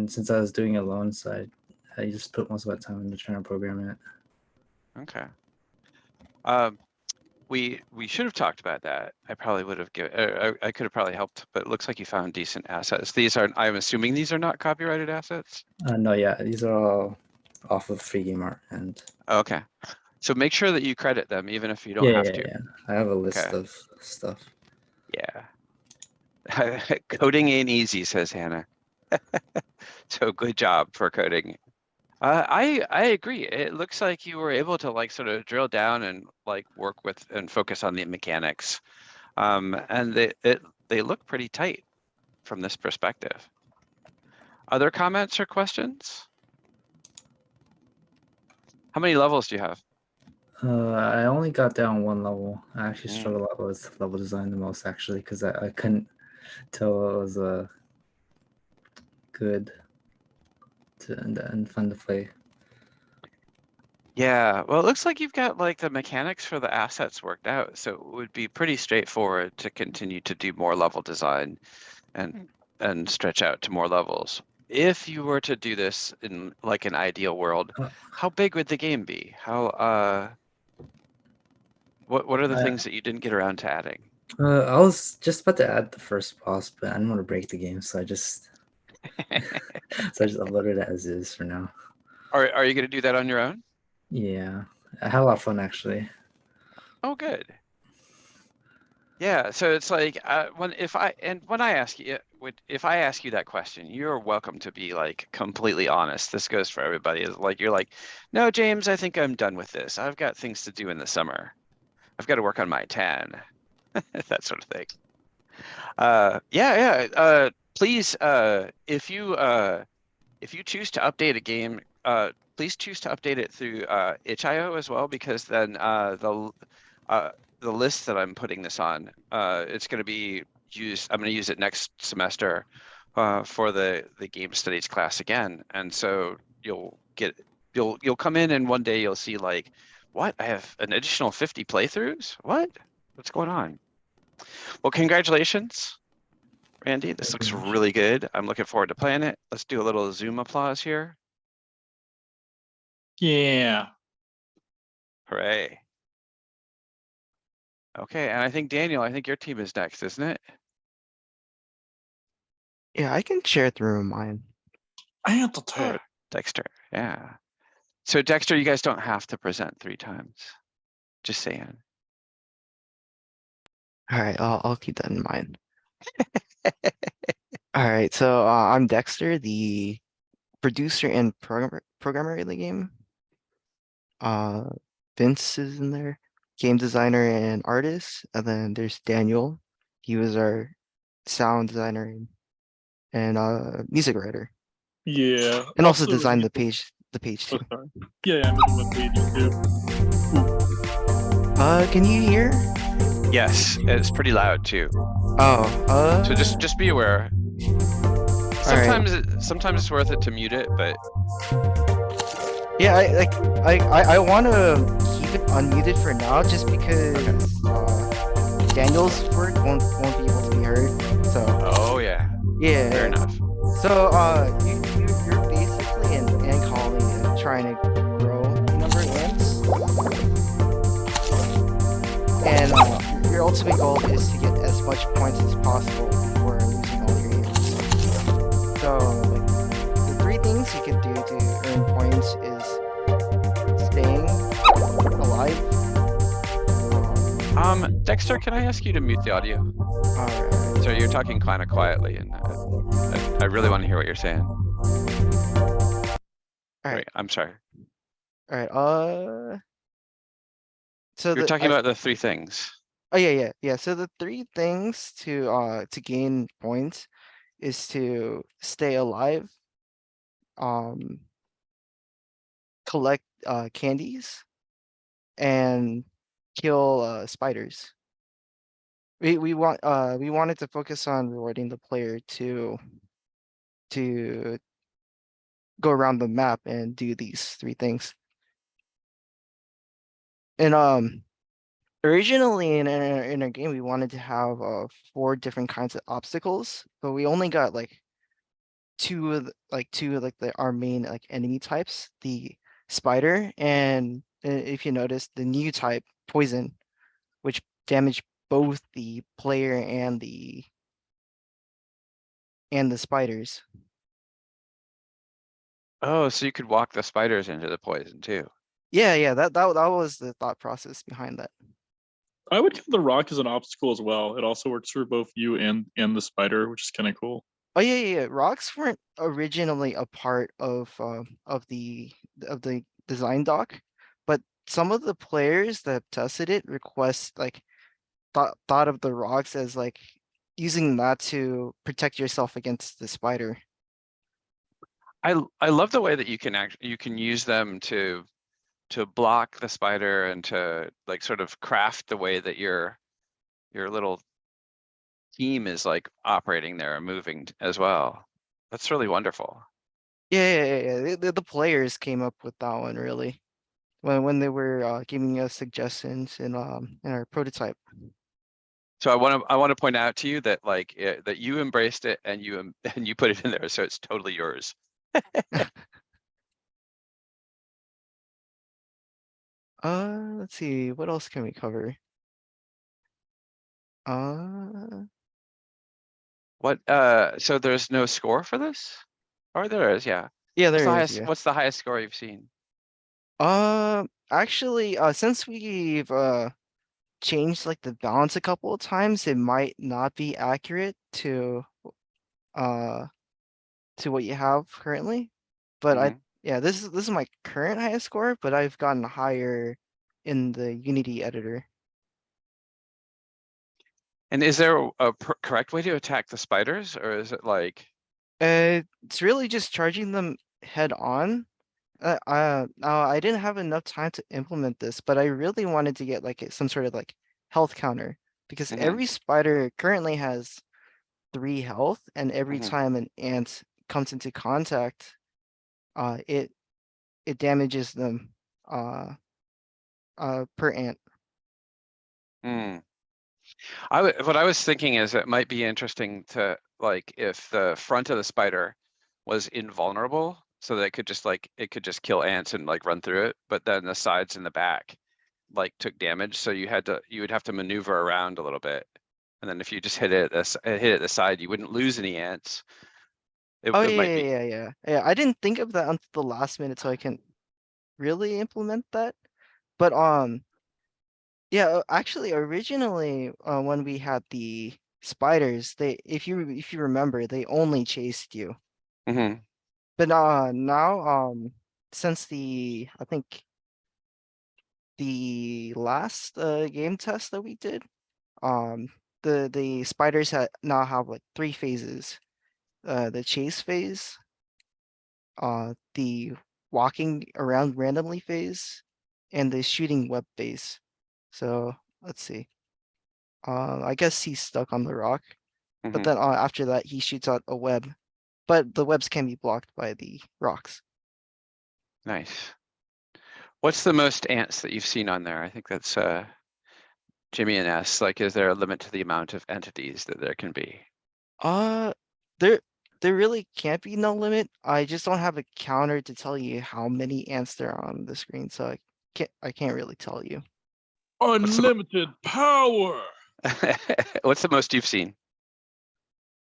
since I was doing it alone, so I just put most of my time into trying to program it. Okay. We should have talked about that. I probably would have given. I could have probably helped, but it looks like you found decent assets. I'm assuming these are not copyrighted assets. No, yeah, these are all off of free game art, and okay. So make sure that you credit them, even if you don't have to. Yeah, I have a list of stuff. Yeah. Coding ain't easy, says Hannah. So good job for coding. I agree. It looks like you were able to like sort of drill down and like work with and focus on the mechanics. And they look pretty tight from this perspective. Other comments or questions? How many levels do you have? I only got down one level. I actually struggled a lot with level design the most, actually, because I couldn't tell it was good and fun to play. Yeah, well, it looks like you've got like the mechanics for the assets worked out, so it would be pretty straightforward to continue to do more level design and stretch out to more levels. If you were to do this in like an ideal world, how big would the game be? What are the things that you didn't get around to adding? I was just about to add the first boss, but I didn't want to break the game, so I just uploaded it as is for now. Are you gonna do that on your own? Yeah, I had a lot of fun actually. Oh, good. Yeah, so it's like when I ask you if I ask you that question, you're welcome to be like completely honest. This goes for everybody. Is like you're like, no, James, I think I'm done with this. I've got things to do in the summer. I've got to work on my tan, that sort of thing. Yeah. Please, if you choose to update a game, please choose to update it through itch.io as well, because then the list that I'm putting this on, it's going to be used. I'm going to use it next semester for the game studies class again, and so you'll come in and one day you'll see like, what? I have an additional 50 playthroughs? What's going on? Well, congratulations, Randy. This looks really good. I'm looking forward to playing it. Let's do a little Zoom applause here. Yeah. Hooray. Okay, and I think Daniel, I think your team is next, isn't it? Yeah, I can share through mine. I have to tell. Dexter, yeah. So Dexter, you guys don't have to present 3 times. Just saying. All right, I'll keep that in mind. All right, so I'm Dexter, the producer and programmer in the game. Vince is in there, game designer and artist, and then there's Daniel. He was our sound designer and music writer. Yeah. And also designed the page too. Yeah, I'm looking at the pages too. Can you hear? Yes, it's pretty loud too. Oh, so just be aware. Sometimes it's worth it to mute it, but yeah, I want to keep it unmuted for now, just because Daniel's work won't be able to be heard. So. Oh yeah. Yeah. Fair enough. So you're basically an ant colony trying to grow the number of ants, and your ultimate goal is to get as much points as possible before losing all your ants. So like, the 3 things you can do to earn points is staying alive. Dexter, can I ask you to mute the audio? Alright. Sorry, you're talking kind of quietly, and I really want to hear what you're saying. Alright. Wait, I'm sorry. Alright, so You're talking about the 3 things. Oh yeah. So the 3 things to gain points is to stay alive, collect candies, and kill spiders. We wanted to focus on rewarding the player to go around the map and do these 3 things. And originally in our game we wanted to have 4 different kinds of obstacles, but we only got like two of our main like enemy types, the spider and if you notice the new type poison, which damage both the player and the spiders. Oh, so you could walk the spiders into the poison too. Yeah, that was the thought process behind that. I would count the rock as an obstacle as well. It also works for both you and the spider, which is kind of cool. Oh yeah. Rocks weren't originally a part of the design doc, but some of the players that tested it thought of the rocks as like using that to protect yourself against the spider. I love the way that you can use them to block the spider and to like sort of craft the way that your little team is like operating there and moving as well. That's really wonderful. Yeah. The players came up with that one really when they were giving us suggestions in our prototype. So I want to point out to you that like that you embraced it and you put it in there, so it's totally yours. Let's see, what else can we cover? Uh, What, so there's no score for this? Or there is, yeah. yeah, What's the there is, highest, yeah. what's the highest score you've seen? Actually, since we've changed like the balance a couple of times, it might not be accurate to what you have currently. But Mhm. yeah, this is my current highest score, but I've gotten higher in the Unity editor. And is there a correct way to attack the spiders, or is it like? It's really just charging them head on. I didn't have enough time to implement this, but I really wanted to get like some sort of like health counter because Mhm. every spider currently has 3 health, and every Mhm. time an ant comes into contact, it damages them per ant. Hmm. What I was thinking is it might be interesting to, like, if the front of the spider was invulnerable, so that it could just kill ants and like run through it, but then the sides and the back like took damage, so you would have to maneuver around a little bit. And then if you just hit it at the side, you wouldn't lose any ants. Oh It yeah, might be. yeah. I didn't think of that until the last minute, so I can really implement that. But yeah, actually, originally, when we had the spiders, if you remember, they only chased you. Mhm. But now, since I think the last game test that we did, the spiders now have like 3 phases. The chase phase, the walking around randomly phase, and the shooting web phase. So let's see. I guess he's stuck on the rock, but Mhm. then after that he shoots out a web, but the webs can be blocked by the rocks. Nice. What's the most ants that you've seen on there? I think that's Jimmy and S. Like, is there a limit to the amount of entities that there can be? Uh, there really can't be no limit. I just don't have a counter to tell you how many ants there are on the screen, so I can't really tell you. Unlimited power. What's the most you've seen?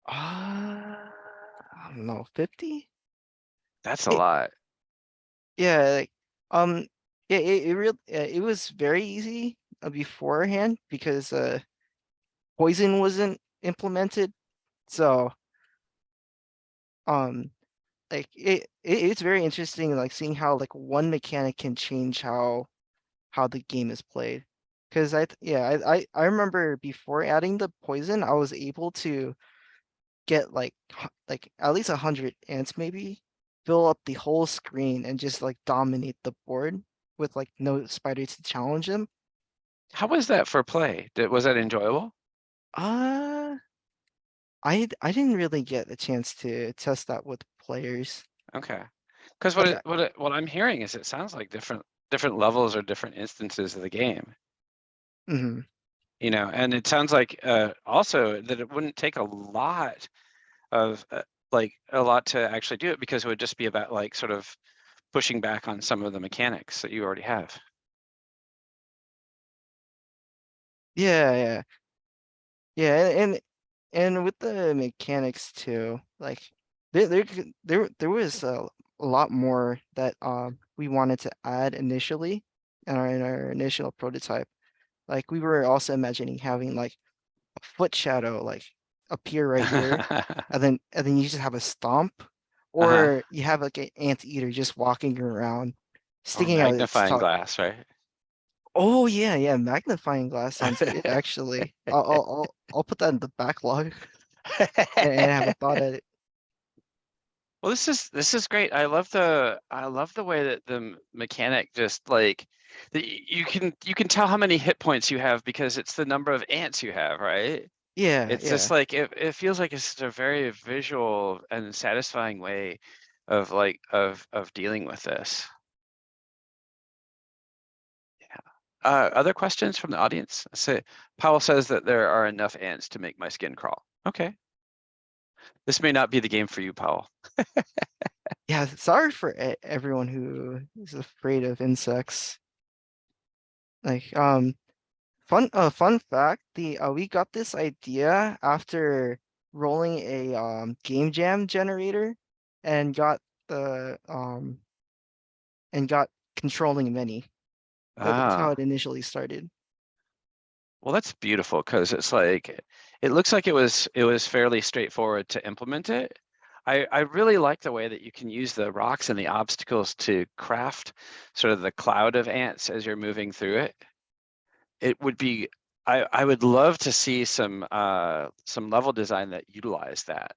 I don't know, 50? That's a lot. Yeah, like, yeah, it was very easy beforehand because poison wasn't implemented, so like it's very interesting, like seeing how like one mechanic can change how the game is played. Because I remember before adding the poison, I was able to get like at least 100 ants maybe, fill up the whole screen and just like dominate the board with like no spider to challenge them. How was that for play? Was that enjoyable? Uh, I didn't really get a chance to test that with players. Okay. Because Like, what I'm hearing is it sounds like different levels or different instances of the game. mhm. You know, and it sounds like also that it wouldn't take a lot of to actually do it, because it would just be about like sort of pushing back on some of the mechanics that you already have. Yeah, and with the mechanics too, like there was a lot more that we wanted to add initially in our initial prototype. Like we were also imagining having like a foot shadow like appear right here, and then you just have a stomp, or you have like an anteater just walking around, Or sticking out its magnifying tongue. glass, right? Oh yeah, magnifying glass sounds good actually. I'll put that in the backlog and have a thought at it. Well, this is great. I love the way that the mechanic just like you can tell how many hit points you have because it's the number of ants you have, right? Yeah, It's just like it feels like it's a very visual and satisfying way of dealing with this. Other questions from the audience? Powell says that there are enough ants to make my skin crawl. Okay. This may not be the game for you, Powell. Yeah, sorry for everyone who is afraid of insects. Like fun fact, we got this idea after rolling a game jam generator and got the and got controlling many. That's how Ah, it initially started. well, that's beautiful because it's like it looks like it was fairly straightforward to implement it. I really like the way that you can use the rocks and the obstacles to craft sort of the cloud of ants as you're moving through it. It would be I would love to see some level design that utilize that.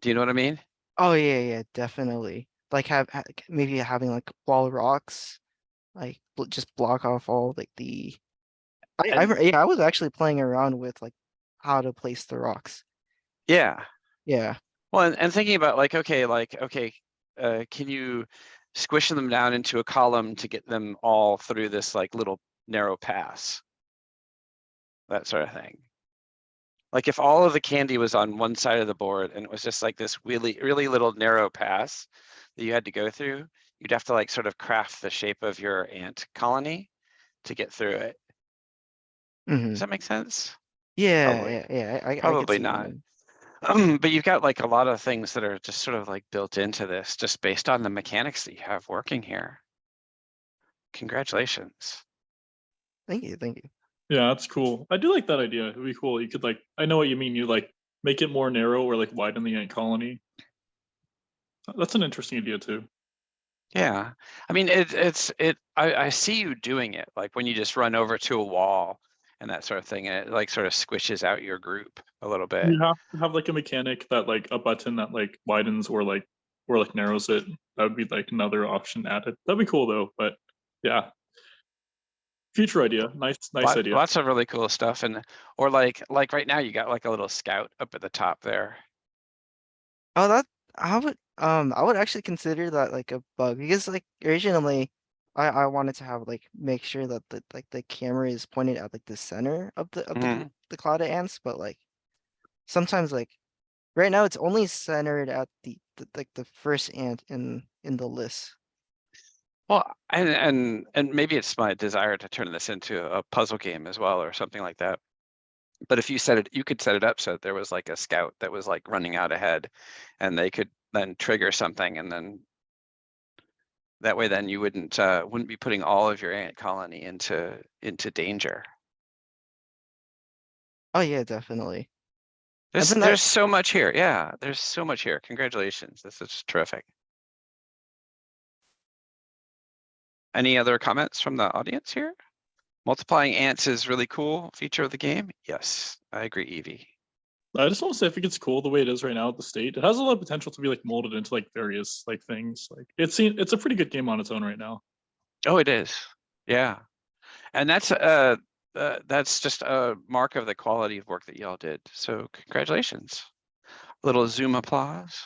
Do you know what I mean? Oh yeah, definitely. Like maybe having like wall rocks, like just block off all like the. Yeah, I was actually playing around with like how to place the rocks. Yeah. Yeah. Well, and thinking about like, okay, can you squish them down into a column to get them all through this like little narrow pass? That sort of thing. Like if all of the candy was on one side of the board and it was just like this really, really little narrow pass that you had to go through, you'd have to like sort of craft the shape of your ant colony to get through it. Does that make sense? Yeah, yeah. I could Probably see what you not. mean. But you've got like a lot of things that are just sort of like built into this, just based on the mechanics that you have working here. Congratulations. Thank you. Yeah, that's cool. I do like that idea. It'd be cool. You could like, I know what you mean. You like make it more narrow or like widen the ant colony. That's an interesting idea too. Yeah, I mean, I see you doing it, like when you just run over to a wall and that sort of thing, and it like sort of squishes out your group a little bit. You have to have like a mechanic that like a button that like widens or like narrows it. That would be like another option added. That'd be cool though. But yeah, future idea. Nice idea. Lots of really cool stuff, or like right now you got like a little scout up at the top there. Oh, I would actually consider that like a bug because like originally I wanted to have like make sure that the camera is pointed at like the center of the cloud of ants, but like sometimes like right now it's only centered at the like the first ant in the list. Well, and maybe it's my desire to turn this into a puzzle game as well, or something like that. But if you could set it up so that there was like a scout that was like running out ahead, and they could then trigger something, and then that way, then you wouldn't be putting all of your ant colony into danger. Oh yeah, definitely. There's so much here. Yeah, there's so much here. Congratulations. This is terrific. Any other comments from the audience here? Multiplying ants is really cool feature of the game. Yes, I agree, Evie. I just want to say I think it's cool the way it is right now at the state. It has a lot of potential to be like molded into like various like things. Like it's a pretty good game on its own right now. Oh, it is. Yeah. And that's just a mark of the quality of work that y'all did. So congratulations. A little Zoom applause.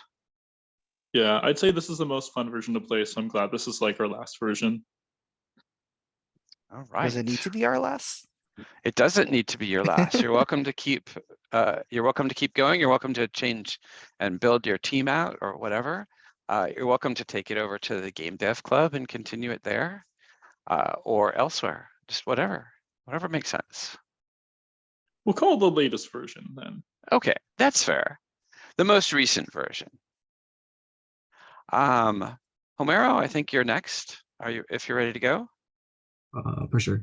Yeah, I'd say this is the most fun version to play, so I'm glad this is like our last version. All right. Does it need to be our last? It doesn't need to be your last. You're welcome to keep going. You're welcome to change and build your team out or whatever. You're welcome to take it over to the Game Dev Club and continue it there, or elsewhere. Just whatever makes sense. We'll call it the latest version then. Okay, that's fair. The most recent version. Homero, I think you're next. If you're ready to go? For sure.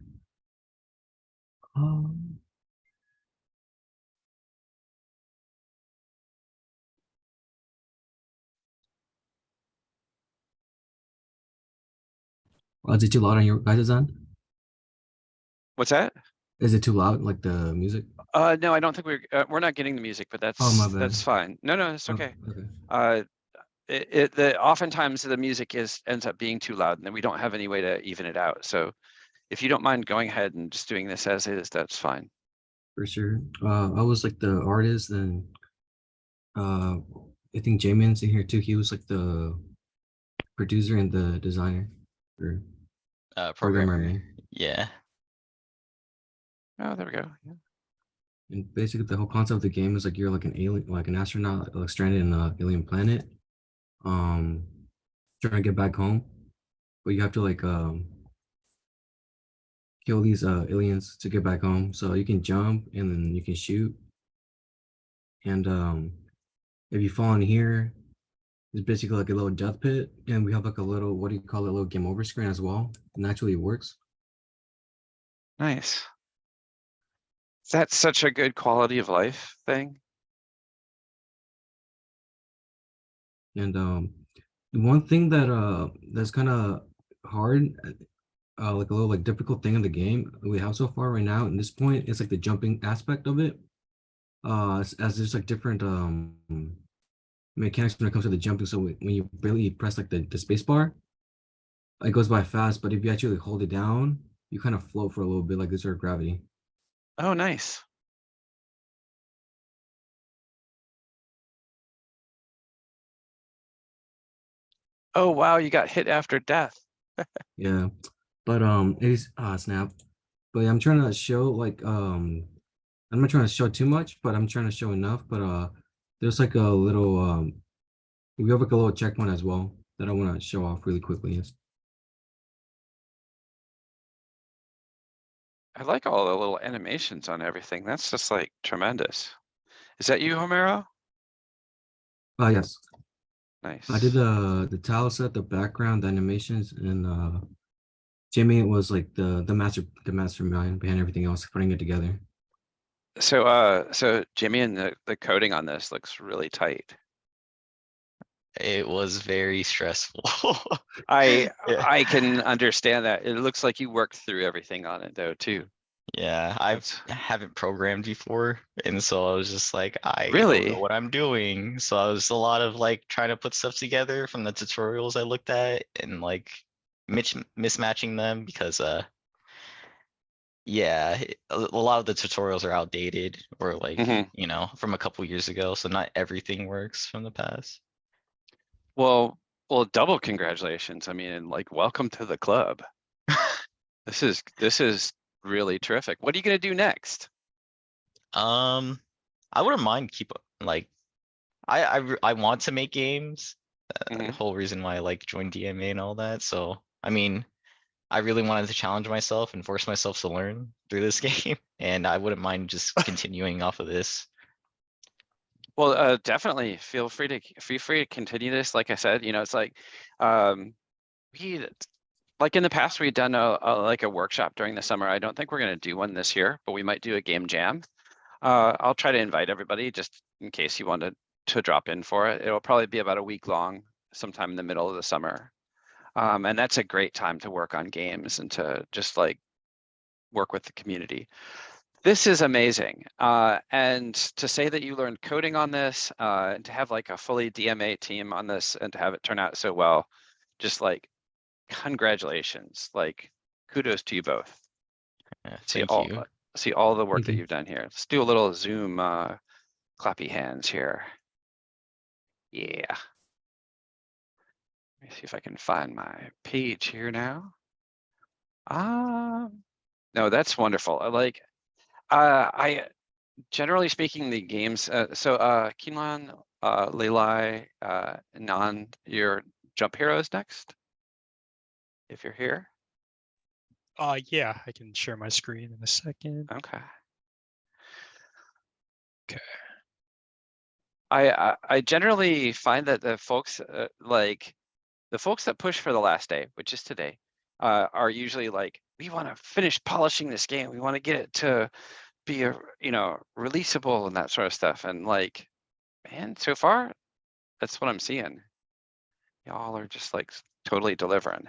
Is it too loud on your guys' end? What's that? Is it too loud, like the music? No, I don't think we're not getting the music, but that's that's fine. No, it's okay. Okay. Oftentimes the music ends up being too loud, and then we don't have any way to even it out. So if you don't mind going ahead and just doing this as is, that's fine. For sure. I was like the artist, and I think Jamin's in here too. He was like the producer and the designer or programmer. Yeah. Oh, there we go. Yeah. And basically the whole concept of the game is like you're like an alien, like an astronaut, like stranded in an alien planet, trying to get back home, but you have to like kill these aliens to get back home. So you can jump and then you can shoot. And if you fall in here, it's basically like a little death pit, and we have like a little, what do you call it, a little game over screen as well. And actually it works. Nice. That's such a good quality of life thing. And the one thing that that's kind of hard, like a little like difficult thing in the game we have so far right now, at this point, is like the jumping aspect of it. As there's like different mechanics when it comes to the jumping. So when you really press like the space bar, it goes by fast, but if you actually hold it down, you kind of float for a little bit, like this sort of gravity. Oh, nice. Oh, wow, you got hit after death. Yeah, but it's snap. But yeah, I'm trying to show like I'm not trying to show too much, but I'm trying to show enough. But there's like a little we have like a little checkpoint as well that I want to show off really quickly. Yes. I like all the little animations on everything. That's just like tremendous. Is that you, Homero? Yes. Nice. I did the tile set, the background, the animations, and Jimmy was like the mastermind behind everything else, putting it together. So Jimmy and the coding on this looks really tight. It was very stressful. I Yeah. can understand that. It looks like you worked through everything on it though too. Yeah, I haven't programmed before, and so I was just like, I don't Really? know what I'm doing. So I was a lot of like trying to put stuff together from the tutorials I looked at and like mismatching them because yeah, a lot of the tutorials are outdated or like, Mhm. you know, from a couple years ago, so not everything works from the past. Well, double congratulations. I mean, like, welcome to the club. This is really terrific. What are you gonna do next? I wouldn't mind like, I want to make games. The whole reason why I like joined DMA and all that. So, I mean, I really wanted to challenge myself and force myself to learn through this game, and I wouldn't mind just continuing off of this. Well, definitely feel free to continue this. Like I said, you know, it's like, we, like in the past, we've done like a workshop during the summer. I don't think we're gonna do one this year, but we might do a game jam. I'll try to invite everybody just in case you wanted to drop in for it. It'll probably be about a week long, sometime in the middle of the summer. And that's a great time to work on games and to just like work with the community. This is amazing. And to say that you learned coding on this, and to have like a fully DMA team on this and to have it turn out so well, just like congratulations, like kudos to you both. Yeah, See thank you. see all the work Thank that you. you've done here. Let's do a little Zoom clappy hands here. Yeah. Let me see if I can find my page here now. No, that's wonderful. I generally speaking, the games, Kinlan, Lelai, Nan, your Jump Heroes next. If you're here. Yeah, I can share my screen in a second. Okay. Okay. I generally find that the folks like the folks that push for the last day, which is today, are usually like, we want to finish polishing this game. We want to get it to be a, you know, releasable and that sort of stuff. And like, man, so far, that's what I'm seeing. Y'all are just like totally delivering.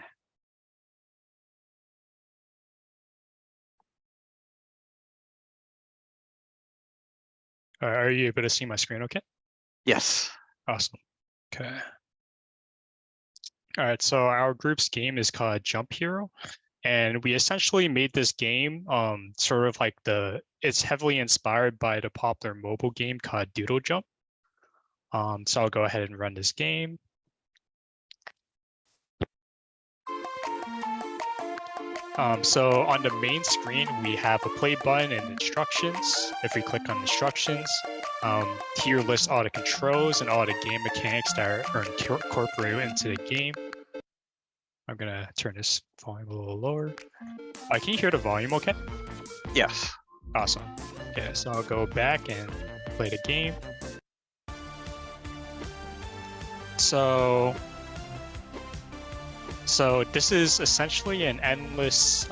Are you able to see my screen okay? Yes. Awesome. Okay. All right, so our group's game is called Jump Hero, and we essentially made this game sort of like it's heavily inspired by the popular mobile game called Doodle Jump. So I'll go ahead and run this game. So on the main screen, we have a play button and instructions. If we click on instructions, here lists all the controls and all the game mechanics that are incorporated into the game. I'm gonna turn this volume a little lower. Can you hear the volume okay? Yes. Awesome. Okay, so I'll go back and play the game. So this is essentially an endless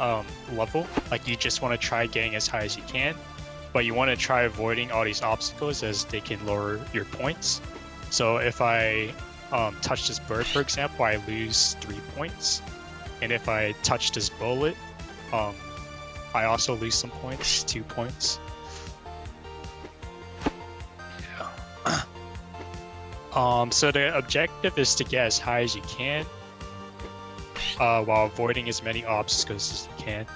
level. Like you just want to try getting as high as you can, but you want to try avoiding all these obstacles as they can lower your points. So if I touch this bird, for example, I lose 3 points. And if I touch this bullet, I also lose some points, 2 points. So the objective is to get as high as you can, while avoiding as many obstacles as you can.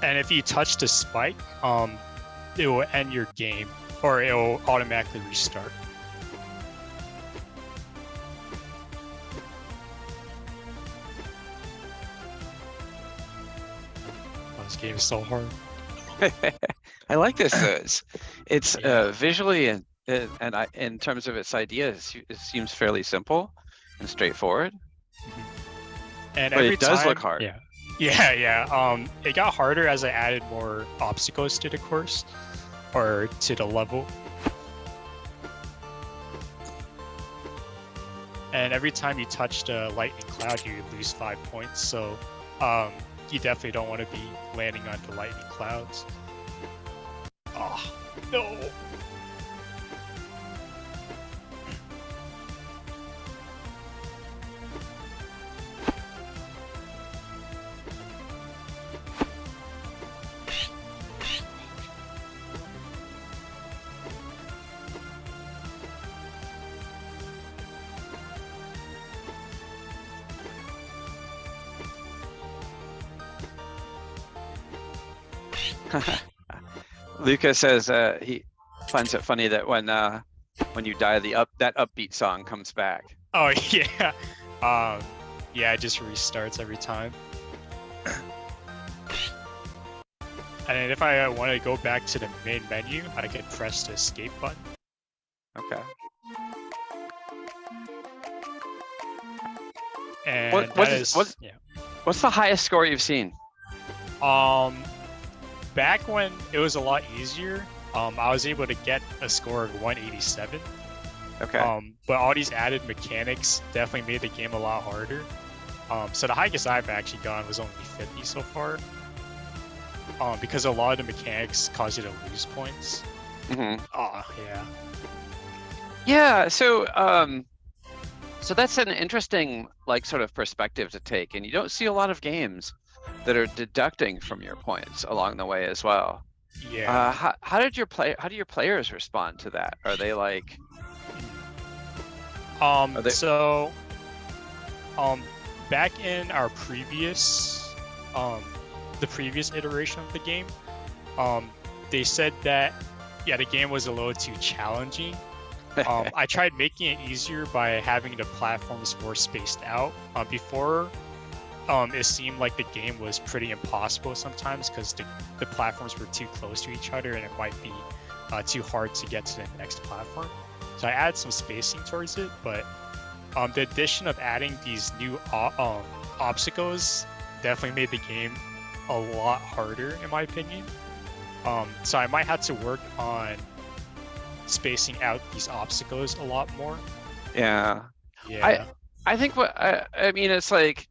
And if you touch the spike, it will end your game, or it will automatically restart. Oh, this game is so hard. I like this. It's visually and in terms of its ideas, it seems fairly simple and straightforward. And but every it does time, look hard. Yeah. It got harder as I added more obstacles to the course or to the level. And every time you touch the lightning cloud, you lose 5 points. So you definitely don't want to be landing on the lightning clouds. Oh, no. Lucas says he finds it funny that when you die, that upbeat song comes back. Oh yeah, yeah, it just restarts every time. And then if I want to go back to the main menu, I can press the escape button. Okay. And what's the highest score you've seen? Back when it was a lot easier, I was able to get a score of 187. Okay. But all these added mechanics definitely made the game a lot harder. So the highest I've actually gone was only 50 so far. Because a lot of the mechanics cause you to lose points. Mm-hmm. Oh, yeah. Yeah, so that's an interesting sort of perspective to take, and you don't see a lot of games that are deducting from your points along the way as well. Yeah. How do your players respond to that? Are they like? So, back in our previous, the previous iteration of the game, they said that the game was a little too challenging. I tried making it easier by having the platforms more spaced out. Before, it seemed like the game was pretty impossible sometimes because the platforms were too close to each other and it might be too hard to get to the next platform. So I added some spacing towards it, but the addition of adding these new obstacles definitely made the game a lot harder in my opinion. So I might have to work on spacing out these obstacles a lot more. Yeah. I think I mean it's like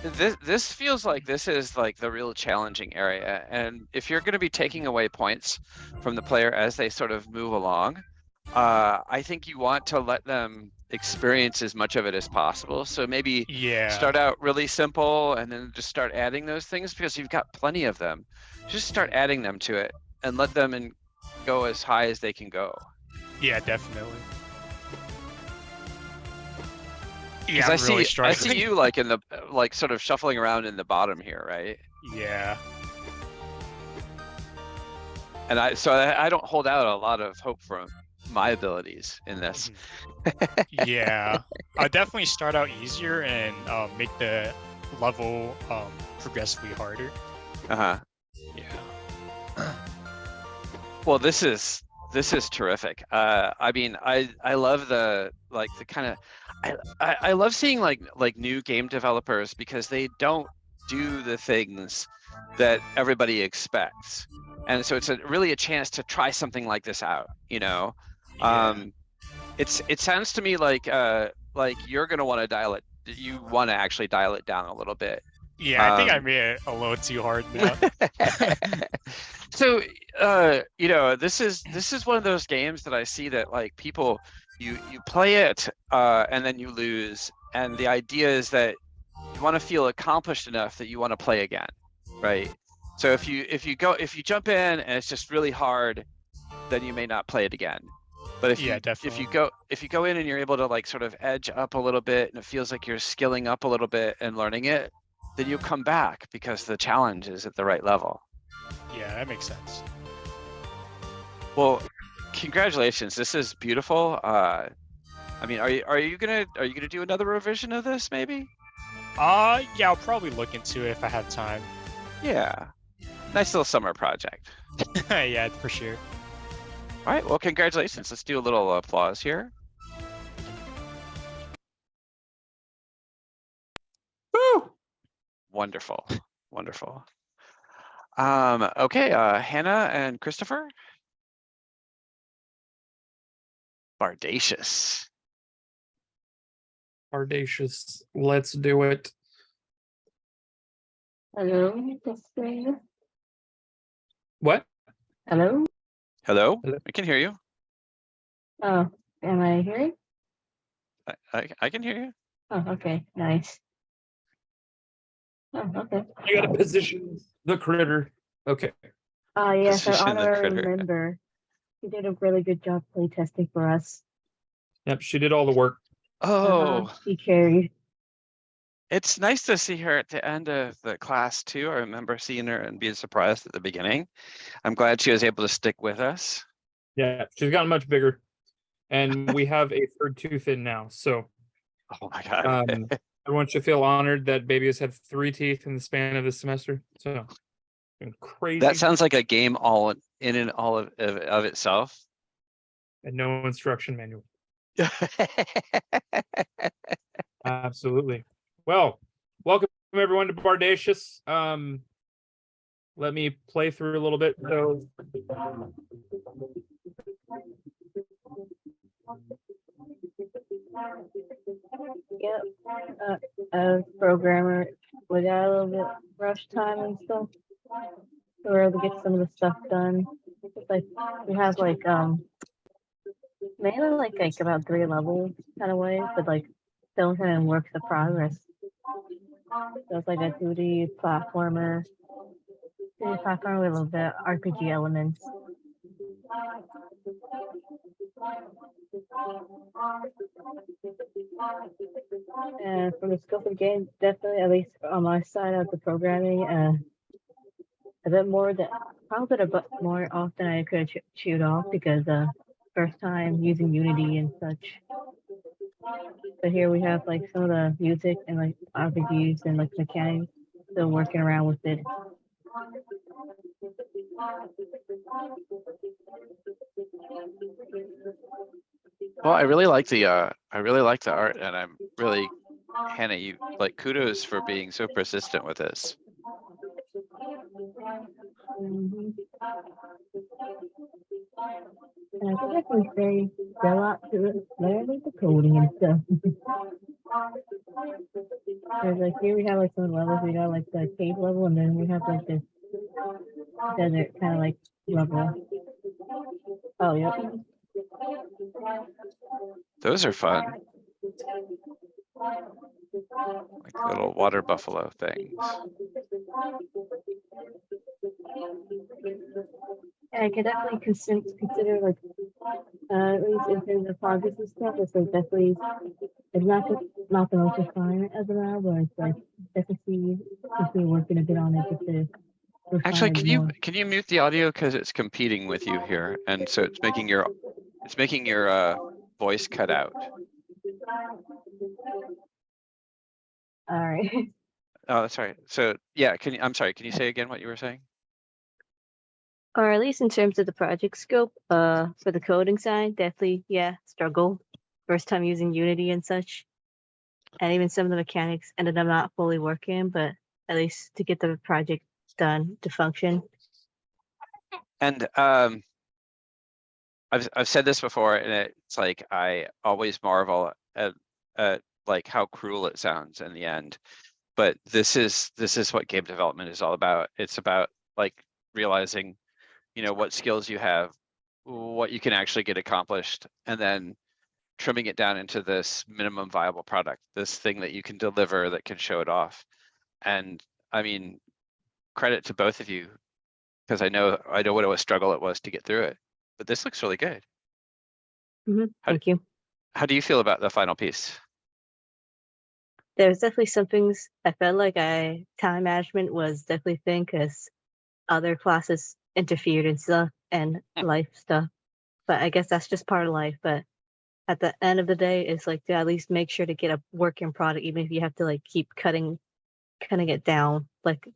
this feels like this is like the real challenging area, and if you're going to be taking away points from the player as they sort of move along, I think you want to let them experience as much of it as possible. So maybe start out really simple and then just start adding those things because you've got plenty of them. Just start adding them to it and let them go as high as they can go. Yeah, definitely. Yeah, I see you like in the sort of shuffling around in the bottom here, right? Yeah. And I don't hold out a lot of hope for my abilities in this. Yeah, I definitely start out easier and make the level progressively harder. Uh-huh. Yeah. Well, this is terrific. I mean, I love the kind of I love seeing like new game developers because they don't do the things that everybody expects, and so it's really a chance to try something like this out. You know, it sounds to me like you're gonna want to dial it. You want to actually dial it down a little bit. Yeah, I think I made it a little too hard now. So, you know, this is one of those games that I see that like people, you play it and then you lose. And the idea is that you want to feel accomplished enough that you want to play again, right? So if you jump in and it's just really hard, then you may not play it again. But if you go in and you're able to like sort of edge up a little bit and it feels like you're skilling up a little bit and learning it, then you come back because the challenge is at the right level. Yeah, that makes sense. Well, congratulations. This is beautiful. I mean, are you gonna do another revision of this maybe? Yeah, I'll probably look into it if I have time. Yeah. Nice little summer project. Yeah, for sure. All right, well, congratulations. Let's do a little applause here. Woo! Wonderful, wonderful. Okay, Hannah and Christopher. Bardacious. Bardacious. Let's do it. Hello, What? Hello? Hello? I can hear you. Oh, am I hearing? I can hear you. Oh, okay, nice. Oh, okay. You gotta position the critter. Okay. Yes, our Position the honorary critter. member. He did a really good job play testing for us. Yep, she did all the work. Oh, He carried. it's nice to see her at the end of the class too. I remember seeing her and being surprised at the beginning. I'm glad she was able to stick with us. Yeah, she's gotten much bigger. And we have a third tooth in now. So Oh my God. everyone should feel honored that baby has had 3 teeth in the span of this semester. So been crazy. That sounds like a game all in and all of itself. And no instruction manual. Absolutely. Well, welcome everyone to Bardacious. Let me play through a little bit. So Yep. As programmer, we got a little bit rush time and stuff. So we're able to get some of the stuff done. It's like we have like mainly like about 3 levels kind of ways, but like still kind of works in progress. So it's like a 2D platformer. 2D platformer with a little bit RPG elements. And from the scope of the game, definitely, at least on my side of the programming, a bit more than probably a bit more often I could have chewed off because first time using Unity and such. But here we have like some of the music and like RPGs and like mechanics still working around with it. Well, I really like the art, and I'm really, Hannah, you like kudos for being so persistent with this. Mhm. And I think I can say a lot to it, learning the coding and stuff. There's like here we have like some levels. We got like the cave level, and then we have like this desert kind of like level. Oh, yep. Those are fun. Like little water buffalo things. And I could definitely consider like at least in terms of progress and stuff, it's like definitely it's not the most refined as of now, but it's like definitely working a bit on it just to Actually, refine more. can you mute the audio because it's competing with you here, and so it's making your voice cut out. All right. Oh, that's right. So yeah, I'm sorry. Can you say again what you were saying? Or at least in terms of the project scope, for the coding side, definitely, yeah, struggle. First time using Unity and such. And even some of the mechanics ended up not fully working, but at least to get the project done to function. And I've said this before, and it's like I always marvel at like how cruel it sounds in the end. But this is what game development is all about. It's about like realizing, you know, what skills you have, what you can actually get accomplished, and then trimming it down into this minimum viable product, this thing that you can deliver that can show it off. And I mean, credit to both of you, because I know what a struggle it was to get through it. But this looks really good. Thank you. How do you feel about the final piece? There's definitely some things I felt like time management was definitely a thing because other classes interfered and stuff and life stuff. But I guess that's just part of life. But at the end of the day, it's like to at least make sure to get a working product, even if you have to like keep cutting it down. Like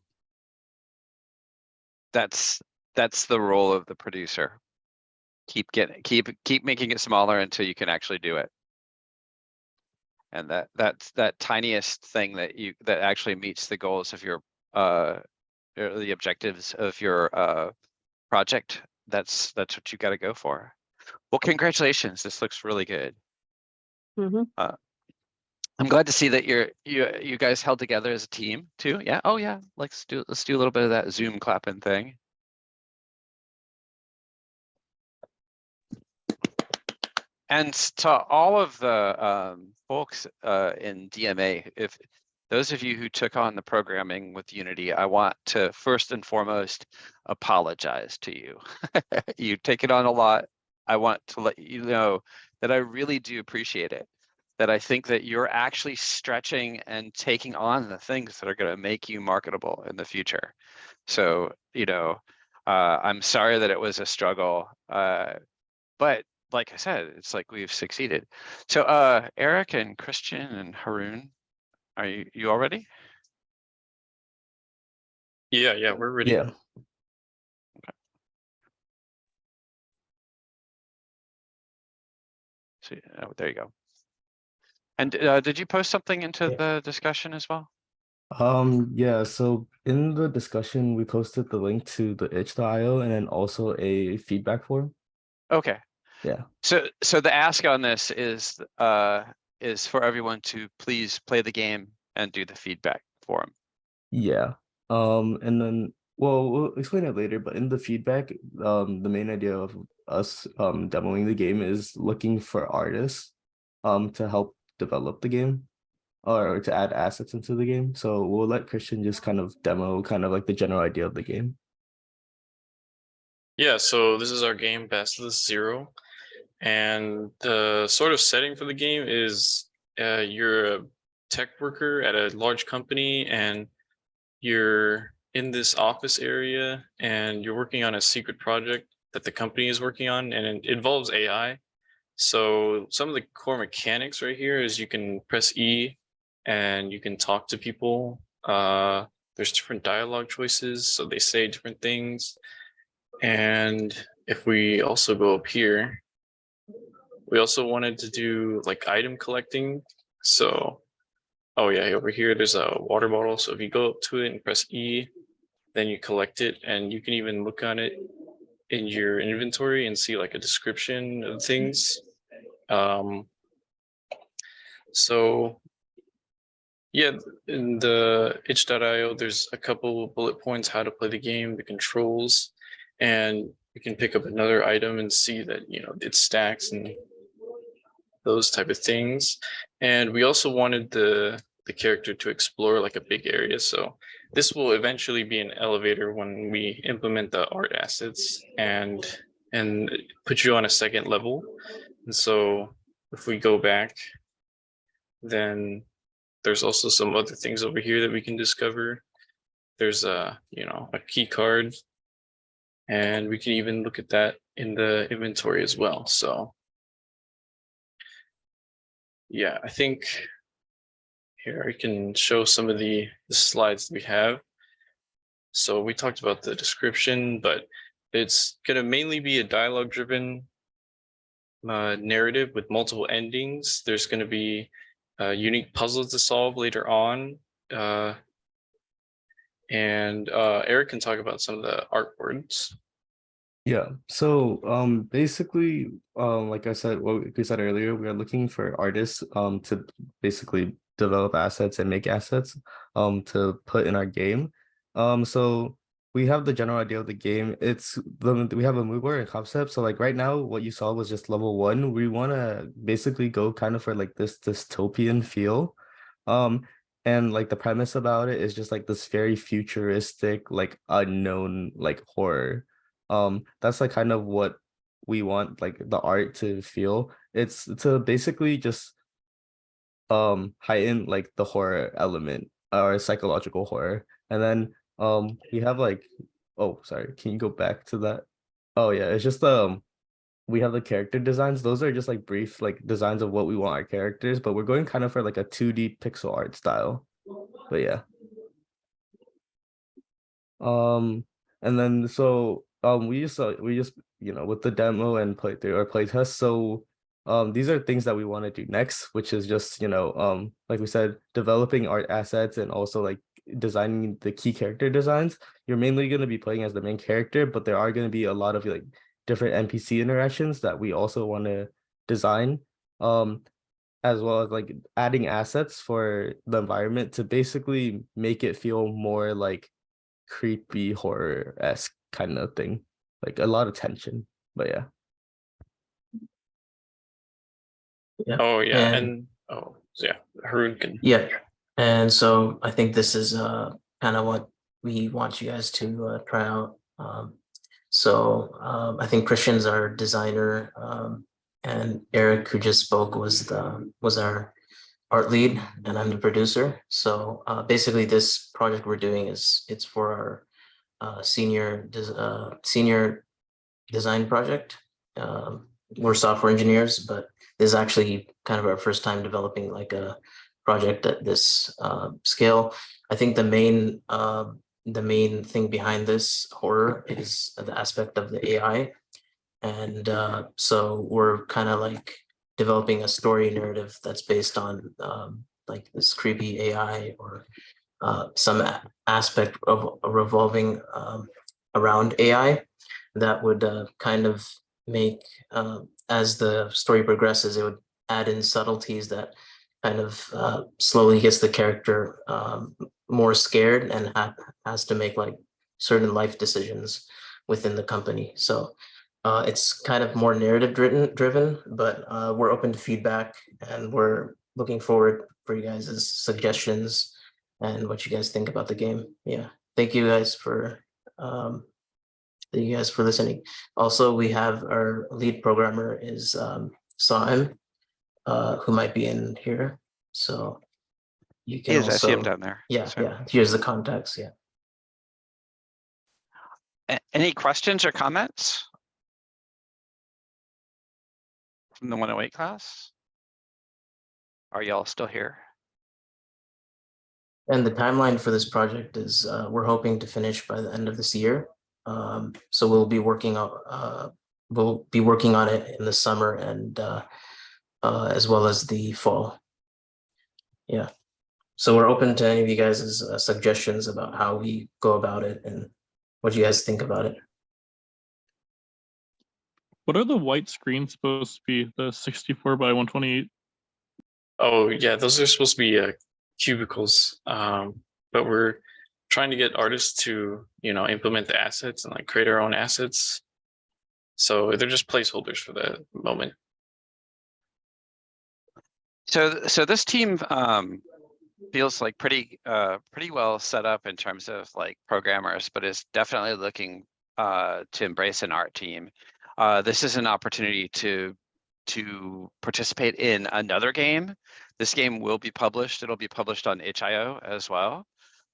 That's the role of the producer. Keep making it smaller until you can actually do it. And that's that tiniest thing that actually meets the goals of your or the objectives of your project. That's what you got to go for. Well, congratulations. This looks really good. I'm glad to see that you guys held together as a team too. Yeah. Oh yeah. Let's do a little bit of that Zoom clapping thing. And to all of the folks in DMA, if those of you who took on the programming with Unity, I want to first and foremost apologize to you. You take it on a lot. I want to let you know that I really do appreciate it. That I think that you're actually stretching and taking on the things that are going to make you marketable in the future. So, you know, I'm sorry that it was a struggle, but like I said, it's like we've succeeded. So Eric and Christian and Haroon, are you all ready? Yeah, we're ready. Yeah. So, there you go. And did you post something into the discussion as well? Yeah, so in the discussion, we posted the link to the itch.io and then also a feedback form. Okay. Yeah. So the ask on this is for everyone to please play the game and do the feedback form. Yeah. And then, well, we'll explain it later, but in the feedback, the main idea of us demoing the game is looking for artists to help develop the game or to add assets into the game. So we'll let Christian just kind of demo kind of like the general idea of the game. Yeah, so this is our game, Basilisk Zero. And the sort of setting for the game is you're a tech worker at a large company and you're in this office area and you're working on a secret project that the company is working on, and it involves AI. So some of the core mechanics right here is you can press E and you can talk to people. There's different dialogue choices, so they say different things. And if we also go up here, we also wanted to do like item collecting. So, oh yeah, over here there's a water bottle. So if you go up to it and press E, then you collect it, and you can even look on it in your inventory and see like a description of things. So yeah, in the itch.io, there's a couple bullet points how to play the game, the controls, and you can pick up another item and see that, you know, it stacks and those type of things. And we also wanted the character to explore like a big area. So this will eventually be an elevator when we implement the art assets and put you on a second level. And so if we go back, then there's also some other things over here that we can discover. There's a key card, and we can even look at that in the inventory as well. So yeah, I think here I can show some of the slides we have. So we talked about the description, but it's gonna mainly be a dialogue-driven narrative with multiple endings. There's gonna be unique puzzles to solve later on. And Eric can talk about some of the artworks. Yeah. So basically like I said, what we said earlier, we are looking for artists to basically develop assets and make assets to put in our game. So we have the general idea of the game. We have a mood board and concept. So like right now what you saw was just level 1. We want to basically go kind of for like this dystopian feel. And like the premise about it is just like this very futuristic, like unknown, like horror. That's like kind of what we want like the art to feel. It's to basically just heighten like the horror element or psychological horror. And then we have like, oh sorry, can you go back to that? Oh yeah, it's just we have the character designs. Those are just like brief like designs of what we want our characters, but we're going kind of for like a 2D pixel art style. But yeah. And then so we just you know, with the demo and playthrough or playtest, so these are things that we want to do next, which is just, you know, like we said, developing art assets and also like designing the key character designs. You're mainly going to be playing as the main character, but there are going to be a lot of like different NPC interactions that we also want to design, as well as like adding assets for the environment to basically make it feel more like creepy horror-esque kind of thing, like a lot of tension. But yeah. Oh yeah, and yeah, Haroon can. Yeah, and so I think this is kind of what we want you guys to try out. I think Christian's our designer, and Eric, who just spoke, was our art lead, and I'm the producer. So basically, this project we're doing it's for our senior design project. We're software engineers, but this is actually kind of our first time developing like a project at this scale. I think the main thing behind this horror is the aspect of the AI. And so we're kind of like developing a story narrative that's based on like this creepy AI or some aspect of revolving around AI that would kind of make, as the story progresses, it would add in subtleties that kind of slowly gets the character more scared and has to make like certain life decisions within the company. So it's kind of more narrative driven, but we're open to feedback, and we're looking forward for you guys' suggestions and what you guys think about the game. Yeah, thank you guys for listening. Also, we have our lead programmer is Saim, who might be in here. So you can I see him down there. Yeah, So- yeah. Here's the contacts. Yeah. Any questions or comments? From the 108 class? Are y'all still here? And the timeline for this project is we're hoping to finish by the end of this year. So we'll be working on it in the summer and as well as the fall. Yeah. So we're open to any of you guys' suggestions about how we go about it and what you guys think about it. What are the white screens supposed to be? The 64 by 128? Oh yeah, those are supposed to be cubicles, but we're trying to get artists to, you know, implement the assets and like create our own assets. So they're just placeholders for the moment. So this team feels like pretty well set up in terms of like programmers, but is definitely looking to embrace an art team. This is an opportunity to participate in another game. This game will be published. It'll be published on itch.io as well.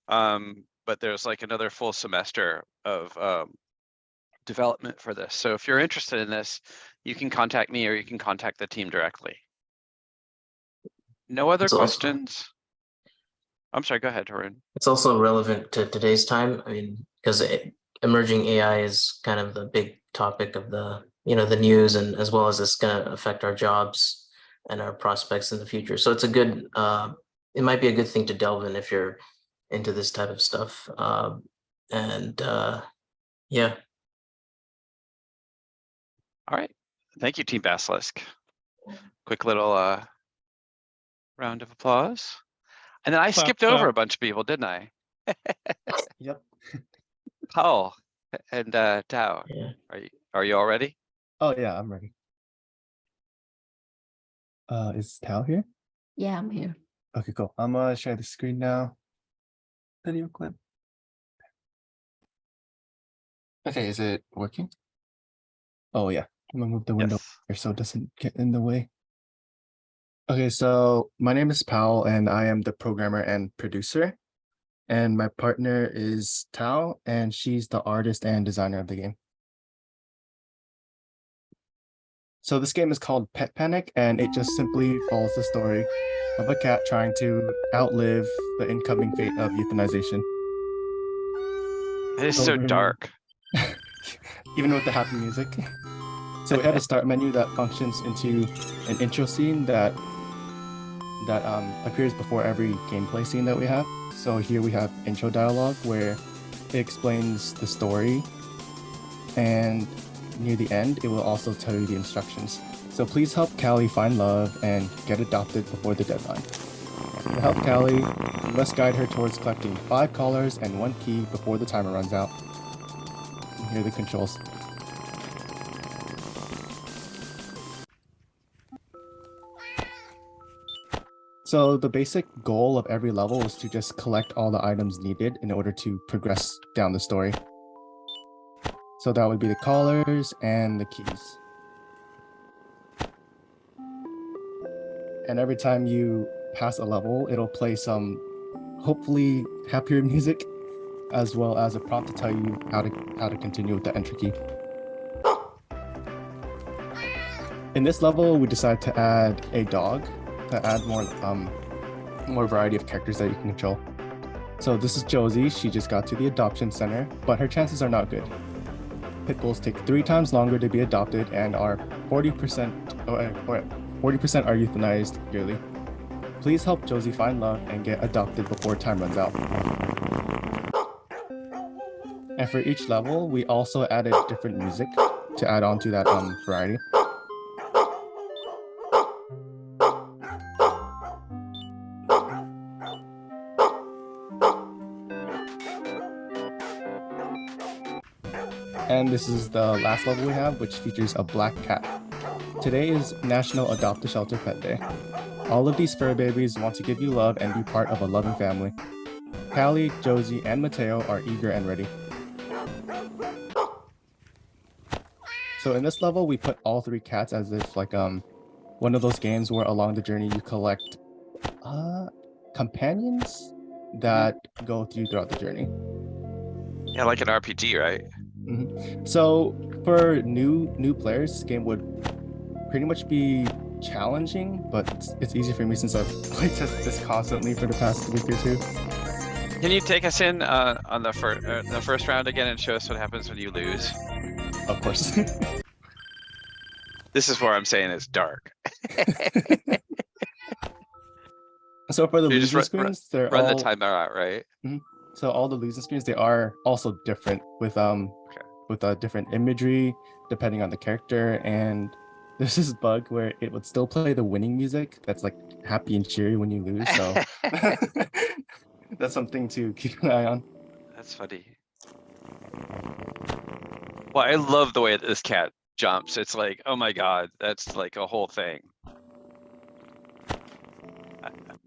But there's like another full semester of development for this. So if you're interested in this, you can contact me or you can contact the team directly. No other It's also- questions? I'm sorry, go ahead, Haroon. It's also relevant to today's time. I mean, because emerging AI is kind of the big topic of the the news, and as well as it's going to affect our jobs and our prospects in the future. So it's a good it might be a good thing to delve in if you're into this type of stuff. Yeah. All right. Thank you, Team Basilisk. Quick little round of applause. And then I Clap, skipped over clap. a bunch of people, didn't I? Yep. Paul and Tao. Yeah. Are you all ready? Oh yeah, I'm ready. Is Tao here? Yeah, I'm here. Okay, cool. I'm gonna share the screen now. Video clip. Okay, is it working? Oh yeah, I'm gonna move the window here so it doesn't get in the way. Okay, so my name is Powell and I am the programmer and producer. And my partner is Tao, and she's the artist and designer of the game. So this game is called Pet Panic, and it just simply follows the story of a cat trying to outlive the incoming fate of euthanization. It is so dark. Even with the happy music. So we have a start menu that functions into an intro scene that appears before every gameplay scene that we have. So here we have intro dialogue where it explains the story, and near the end it will also tell you the instructions. So please help Callie find love and get adopted before the deadline. To help Callie, you must guide her towards collecting 5 collars and 1 key before the timer runs out. And here are the controls. So the basic goal of every level is to just collect all the items needed in order to progress down the story. So that would be the collars and the keys. And every time you pass a level, it'll play some hopefully happier music, as well as a prompt to tell you how to continue with the entry key. In this level, we decided to add a dog to add more variety of characters that you can control. So this is Josie. She just got to the adoption center, but her chances are not good. Pit bulls take 3 times longer to be adopted and are 40% are euthanized yearly. Please help Josie find love and get adopted before time runs out. And for each level, we also added different music to add on to that variety. And this is the last level we have, which features a black cat. Today is National Adopt a Shelter Pet Day. All of these fur babies want to give you love and be part of a loving family. Callie, Josie, and Mateo are eager and ready. So in this level, we put all 3 cats as if like one of those games where along the journey you collect companions that go throughout the journey. Yeah, like an RPG, right? Mm-hmm. So for new players, this game would pretty much be challenging, but it's easy for me since I've played this constantly for the past week or 2. Can you take us in on the first round again and show us what happens when you lose? Of course. This is where I'm saying it's dark. So for the You losing screens, they're run all the timer out, right? Mhm. So all the losing screens, they are also different with different imagery depending on the character. And there's this bug where it would still play the winning music that's like happy and cheery when you lose. So that's something to keep an eye on. That's funny. Well, I love the way that this cat jumps. It's like, oh my god, that's like a whole thing.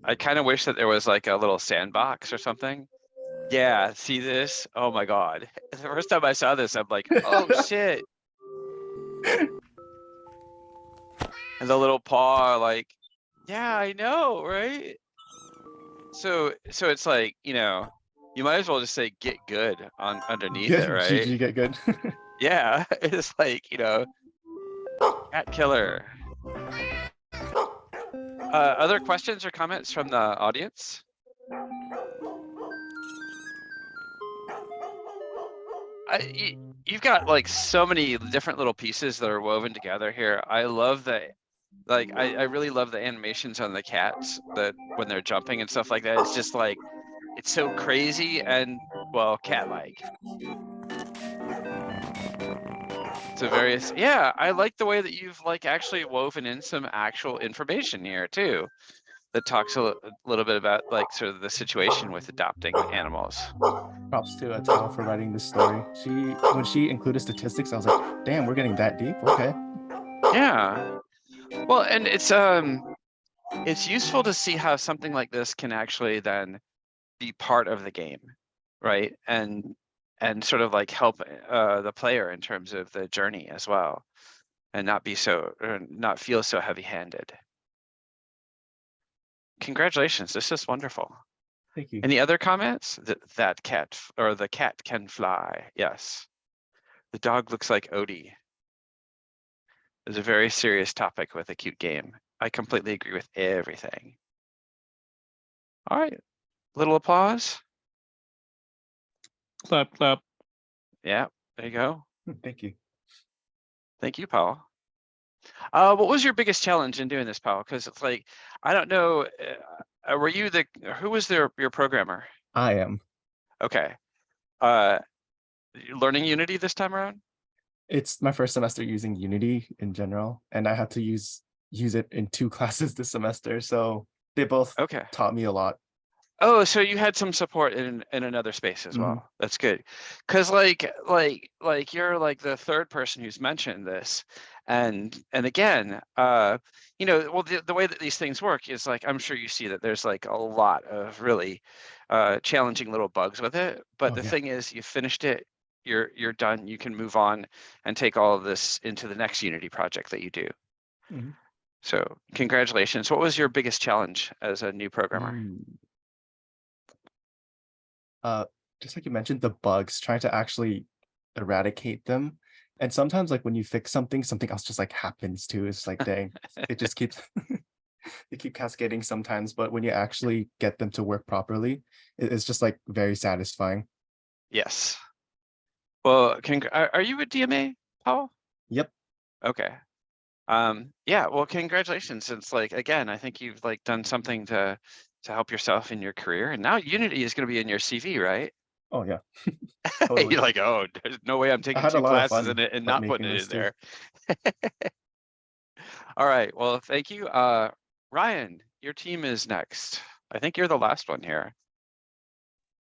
I kind of wish that there was like a little sandbox or something. Yeah, see this? Oh my god. The first time I saw this, I'm like, oh shit. And the little paw, like, yeah, I know, right? So it's like, you might as well just say get good on underneath it, right? GG, get good. Yeah, it's like, cat killer. Other questions or comments from the audience? you've got like so many different little pieces that are woven together here. I love that. Like, I really love the animations on the cats that when they're jumping and stuff like that. It's just like, it's so crazy and, well, cat-like. It's a various, yeah, I like the way that you've like actually woven in some actual information here too. That talks a little bit about like sort of the situation with adopting animals. Props to Atal for writing this story. When she included statistics, I was like, damn, we're getting that deep. Okay. Yeah. Well, and it's useful to see how something like this can actually then be part of the game, right? And sort of like help the player in terms of the journey as well, and not feel so heavy-handed. Congratulations, this is wonderful. Thank you. Any other comments? That cat, or the cat can fly. Yes. The dog looks like Odie. It's a very serious topic with a cute game. I completely agree with everything. All right, little applause. Clap, clap. Yeah, there you go. Thank you. Thank you, Paul. What was your biggest challenge in doing this, Paul? Because it's like, I don't know, were you who was your programmer? I am. Okay. Learning Unity this time around? It's my first semester using Unity in general, and I had to use it in 2 classes this semester, so they both taught me a lot. Oh, so you had some support in another space as well. That's good. Cause like you're like the third person who's mentioned this. And again, you know, well, the way that these things work is like, I'm sure you see that there's like a lot of really challenging little bugs with it. But the thing is, you finished it, you're done, you can move on and take all of this into the next Unity project that you do. So congratulations. What was your biggest challenge as a new programmer? Just like you mentioned, the bugs, trying to actually eradicate them. And sometimes like when you fix something else just like happens too. It's like, dang, it just keeps, they keep cascading sometimes, but when you actually get them to work properly, it's just like very satisfying. Yes. Well, are you a DMA, Paul? Yep. Okay. Yeah, well, congratulations. It's like, again, I think you've like done something to help yourself in your career. And now Unity is going to be in your CV, right? Oh yeah. Totally. You're like, oh, there's no way I'm taking 2 classes in it and not putting it in there. All right. Well, thank you. Ryan, your team is next. I think you're the last one here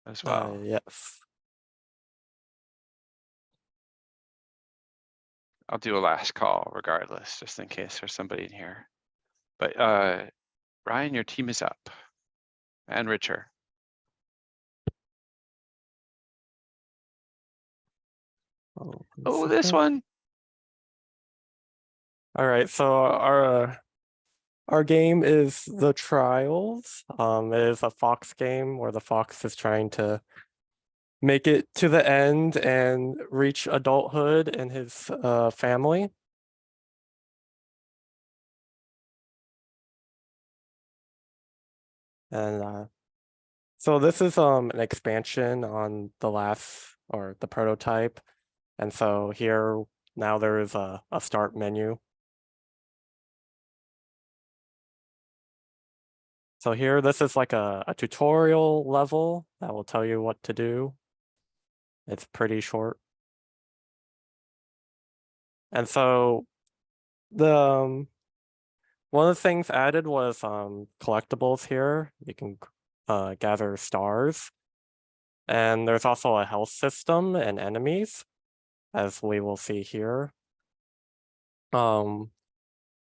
as well. Yes. I'll do a last call regardless, just in case there's somebody in here. But Ryan, your team is up. And Richard. Oh, this one. All right, so our game is The Trials. It is a fox game where the fox is trying to make it to the end and reach adulthood in his family. And so this is an expansion on the last, or the prototype. And so here now there is a start menu. So here, this is like a tutorial level that will tell you what to do. It's pretty short. And so the one of the things added was collectibles here. You can gather stars. And there's also a health system and enemies, as we will see here. The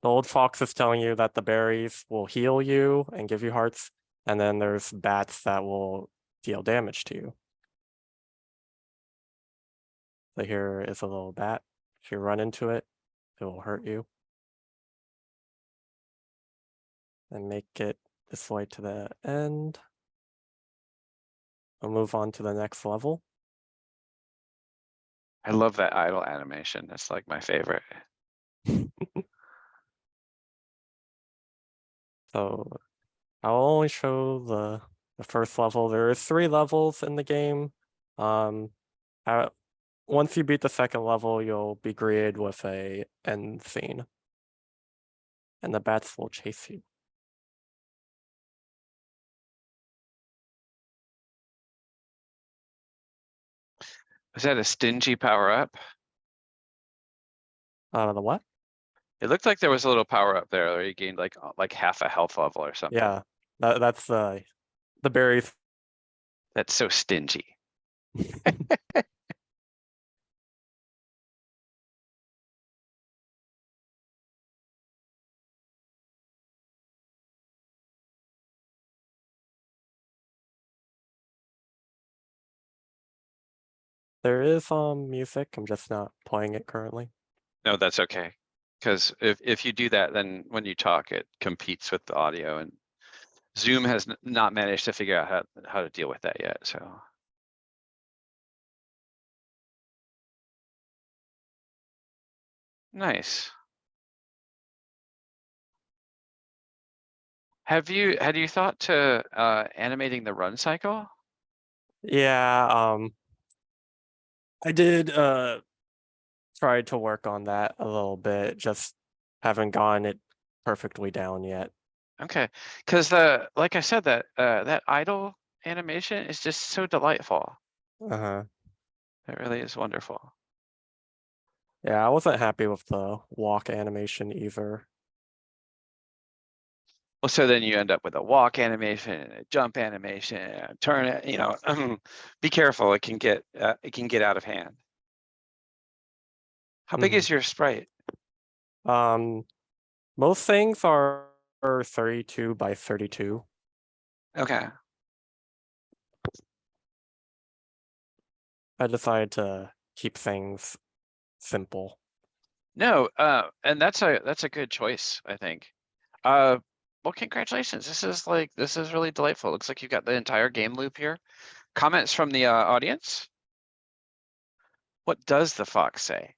old fox is telling you that the berries will heal you and give you hearts, and then there's bats that will deal damage to you. So here is a little bat. If you run into it, it will hurt you. And make it this way to the end. I'll move on to the next level. I love that idle animation. That's like my favorite. So I'll only show the first level. There is 3 levels in the game. once you beat the second level, you'll be greeted with a end scene. And the bats will chase you. Is that a stingy power up? The what? It looked like there was a little power up there where you gained like half a health level or something. Yeah, that's the berries. That's so stingy. There is music, I'm just not playing it currently. No, that's okay. Because if you do that, then when you talk, it competes with the audio, and Zoom has not managed to figure out how to deal with that yet, so. Nice. Had you thought to animating the run cycle? Yeah, I did try to work on that a little bit, just haven't gotten it perfectly down yet. Okay, because like I said, that idle animation is just so delightful. Uh-huh. It really is wonderful. Yeah, I wasn't happy with the walk animation either. Well, so then you end up with a walk animation, a jump animation, a turn it, you know, be careful, it can get out of hand. How big is your sprite? Most things are 32 by 32. Okay. I decided to keep things simple. No, and that's a good choice, I think. Well, congratulations. This is really delightful. Looks like you've got the entire game loop here. Comments from the audience? What does the fox say?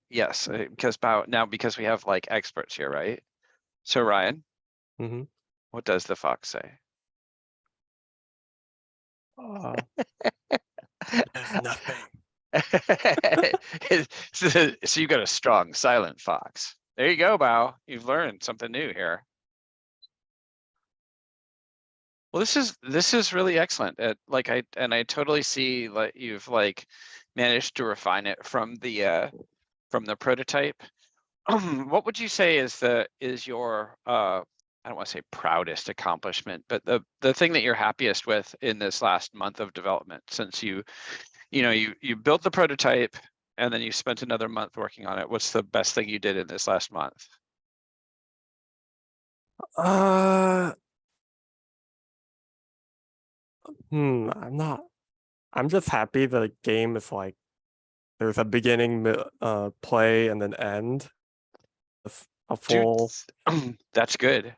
Yes, because we have like experts here, right? So Ryan, Mm-hmm. what does the fox say? Nothing. So you got a strong silent fox. There you go, Bao. You've learned something new here. Well, this is really excellent. I totally see like you've like managed to refine it from the prototype. What would you say is your I don't want to say proudest accomplishment, but the thing that you're happiest with in this last month of development, since you built the prototype and then you spent another month working on it. What's the best thing you did in this last month? I'm just happy the game is like there's a beginning, play, and an end. A full. Dude, that's good.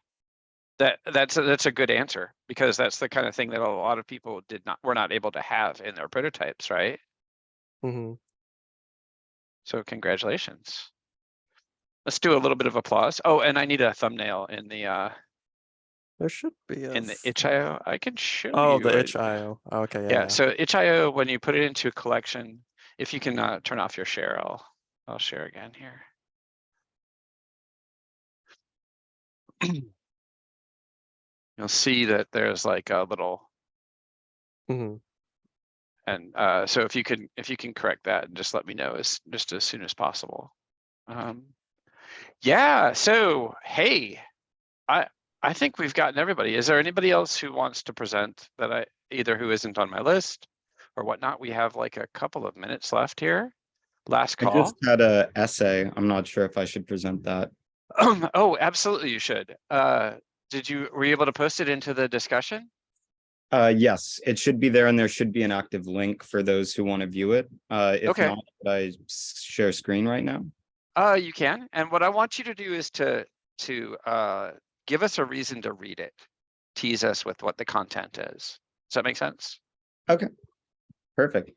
That's a good answer, because that's the kind of thing that a lot of people were not able to have in their prototypes, right? Mm-hmm. So congratulations. Let's do a little bit of applause. Oh, and I need a thumbnail in the There should be in the itch.io. I can show you. Oh, the itch.io. Okay, yeah. So itch.io, when you put it into a collection, if you can turn off your share, I'll share again here. You'll see that there's like a little. Mm-hmm. And so if you can correct that and just let me know as soon as possible. Yeah, so hey, I think we've gotten everybody. Is there anybody else who wants to present that either who isn't on my list or whatnot? We have like a couple of minutes left here. Last call. I just had a essay. I'm not sure if I should present that. Oh, absolutely you should. Were you able to post it into the discussion? Yes, it should be there, and there should be an active link for those who want to view it. If Okay. not, could I share screen right now? You can. And what I want you to do is to give us a reason to read it. Tease us with what the content is. Does that make sense? Okay, perfect.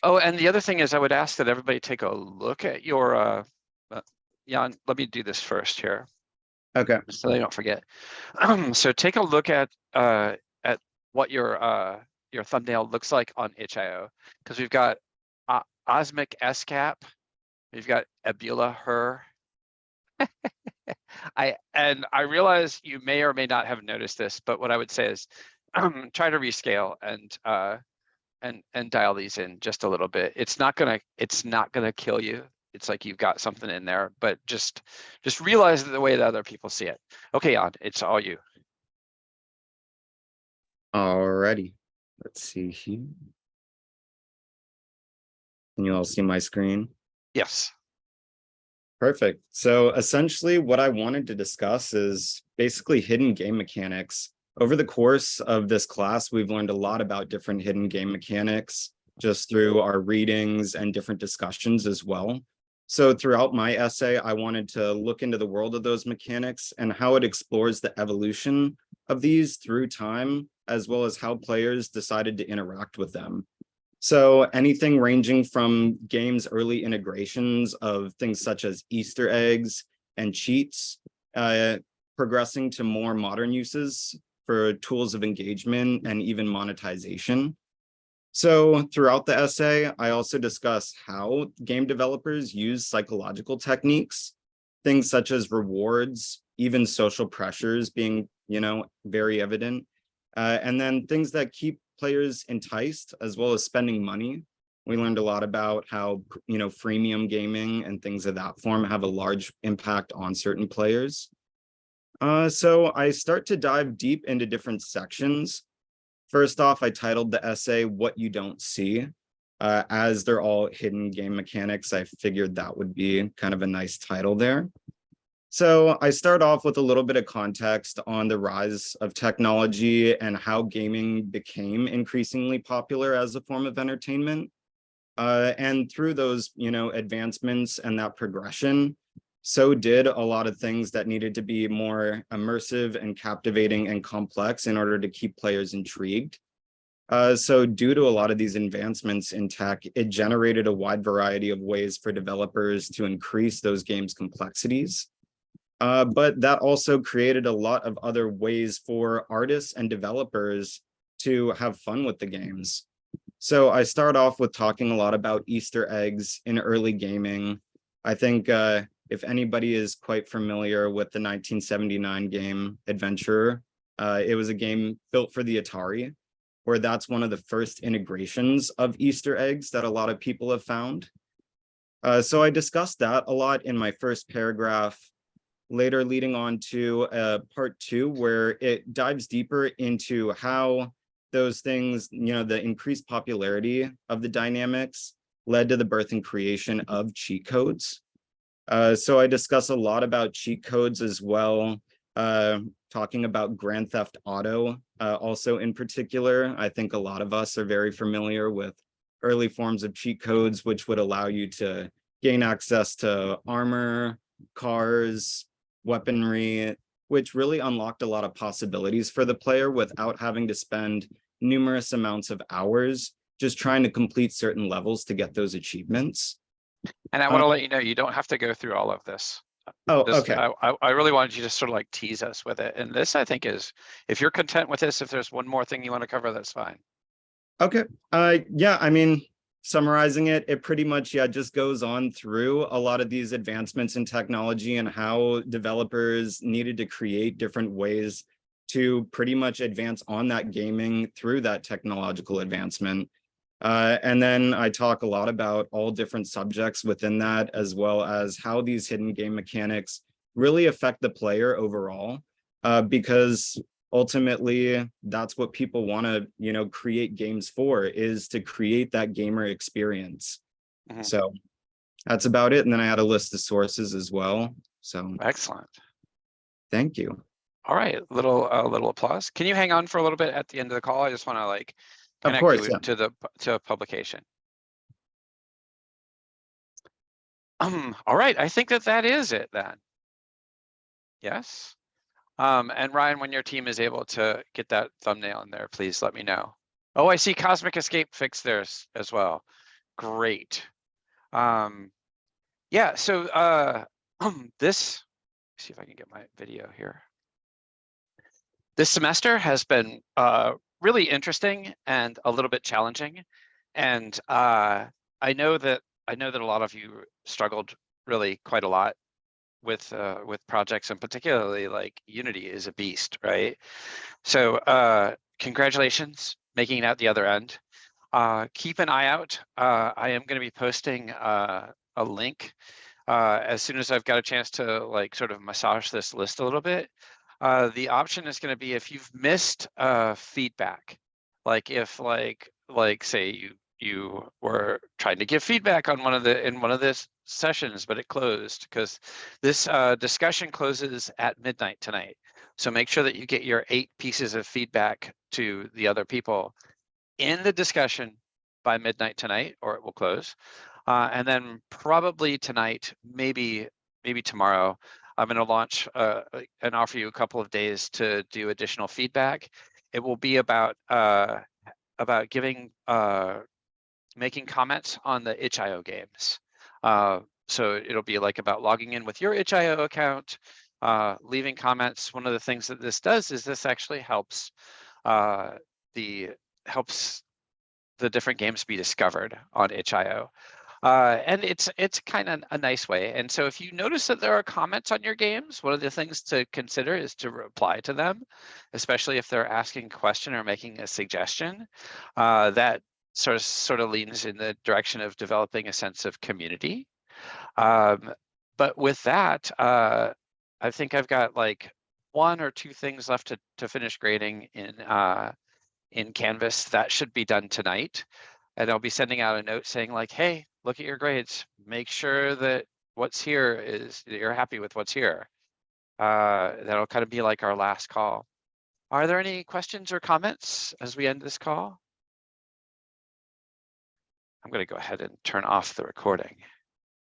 Oh, and the other thing is I would ask that everybody take a look at your, Jan, let me do this first here. Okay. So they don't forget. So take a look at what your your thumbnail looks like on itch.io, because we've got Osmic SCAP, we've got Ebula Her. I realize you may or may not have noticed this, but what I would say is try to rescale and dial these in just a little bit. It's not gonna kill you. It's like you've got something in there, but just realize the way that other people see it. Okay, Jan, it's all you. Alrighty, let's see here. Can you all see my screen? Yes. Perfect. So essentially what I wanted to discuss is basically hidden game mechanics. Over the course of this class, we've learned a lot about different hidden game mechanics just through our readings and different discussions as well. So throughout my essay, I wanted to look into the world of those mechanics and how it explores the evolution of these through time, as well as how players decided to interact with them. So anything ranging from games' early integrations of things such as Easter eggs and cheats, progressing to more modern uses for tools of engagement and even monetization. So throughout the essay, I also discuss how game developers use psychological techniques, things such as rewards, even social pressures being, very evident, and then things that keep players enticed, as well as spending money. We learned a lot about how, freemium gaming and things of that form have a large impact on certain players. So I start to dive deep into different sections. First off, I titled the essay, What You Don't See. As they're all hidden game mechanics, I figured that would be kind of a nice title there. So I start off with a little bit of context on the rise of technology and how gaming became increasingly popular as a form of entertainment. And through those, advancements and that progression, so did a lot of things that needed to be more immersive and captivating and complex in order to keep players intrigued. So due to a lot of these advancements in tech, it generated a wide variety of ways for developers to increase those games' complexities. But that also created a lot of other ways for artists and developers to have fun with the games. So I start off with talking a lot about Easter eggs in early gaming. I think if anybody is quite familiar with the 1979 game Adventurer, it was a game built for the Atari, where that's one of the first integrations of Easter eggs that a lot of people have found. So I discussed that a lot in my first paragraph, later leading on to part 2, where it dives deeper into how those things, the increased popularity of the dynamics led to the birth and creation of cheat codes. So I discuss a lot about cheat codes as well, talking about Grand Theft Auto, also in particular. I think a lot of us are very familiar with early forms of cheat codes, which would allow you to gain access to armor, cars, weaponry, which really unlocked a lot of possibilities for the player without having to spend numerous amounts of hours just trying to complete certain levels to get those achievements. And I want to let you know, you don't have to go through all of this. Oh, Just, okay. I really wanted you to sort of like tease us with it. And this, I think, is, if you're content with this, if there's one more thing you want to cover, that's fine. Okay. Yeah, I mean, summarizing it, it pretty much, just goes on through a lot of these advancements in technology and how developers needed to create different ways to pretty much advance on that gaming through that technological advancement. And then I talk a lot about all different subjects within that, as well as how these hidden game mechanics really affect the player overall, because ultimately that's what people want to, create games for, is to create that gamer experience. So that's about it. And then I had a list of sources as well. So excellent. Thank you. All right, little applause. Can you hang on for a little bit at the end of the call? I just want to like connect Of course, you yeah. to a publication. All right, I think that is it then. Yes. And Ryan, when your team is able to get that thumbnail in there, please let me know. Oh, I see Cosmic Escape fixed theirs as well. Great. Yeah, so this, see if I can get my video here. This semester has been really interesting and a little bit challenging. And I know that a lot of you struggled really quite a lot with projects, and particularly like Unity is a beast, right? So congratulations making it out the other end. Keep an eye out. I am going to be posting a link as soon as I've got a chance to like sort of massage this list a little bit. The option is going to be if you've missed feedback, like if like say you were trying to give feedback on one of the sessions, but it closed because this discussion closes at midnight tonight. So make sure that you get your 8 pieces of feedback to the other people in the discussion by midnight tonight, or it will close. And then probably tonight, maybe tomorrow, I'm going to launch and offer you a couple of days to do additional feedback. It will be about giving making comments on the itch.io games. So it'll be like about logging in with your itch.io account, leaving comments. One of the things that this does is this actually helps the different games be discovered on itch.io. And it's kind of a nice way. And so if you notice that there are comments on your games, one of the things to consider is to reply to them, especially if they're asking a question or making a suggestion. That sort of leans in the direction of developing a sense of community. But with that, I think I've got like 1 or 2 things left to finish grading in Canvas. That should be done tonight. And I'll be sending out a note saying like, hey, look at your grades. Make sure that what's here is you're happy with what's here. That'll kind of be like our last call. Are there any questions or comments as we end this call? I'm going to go ahead and turn off the recording.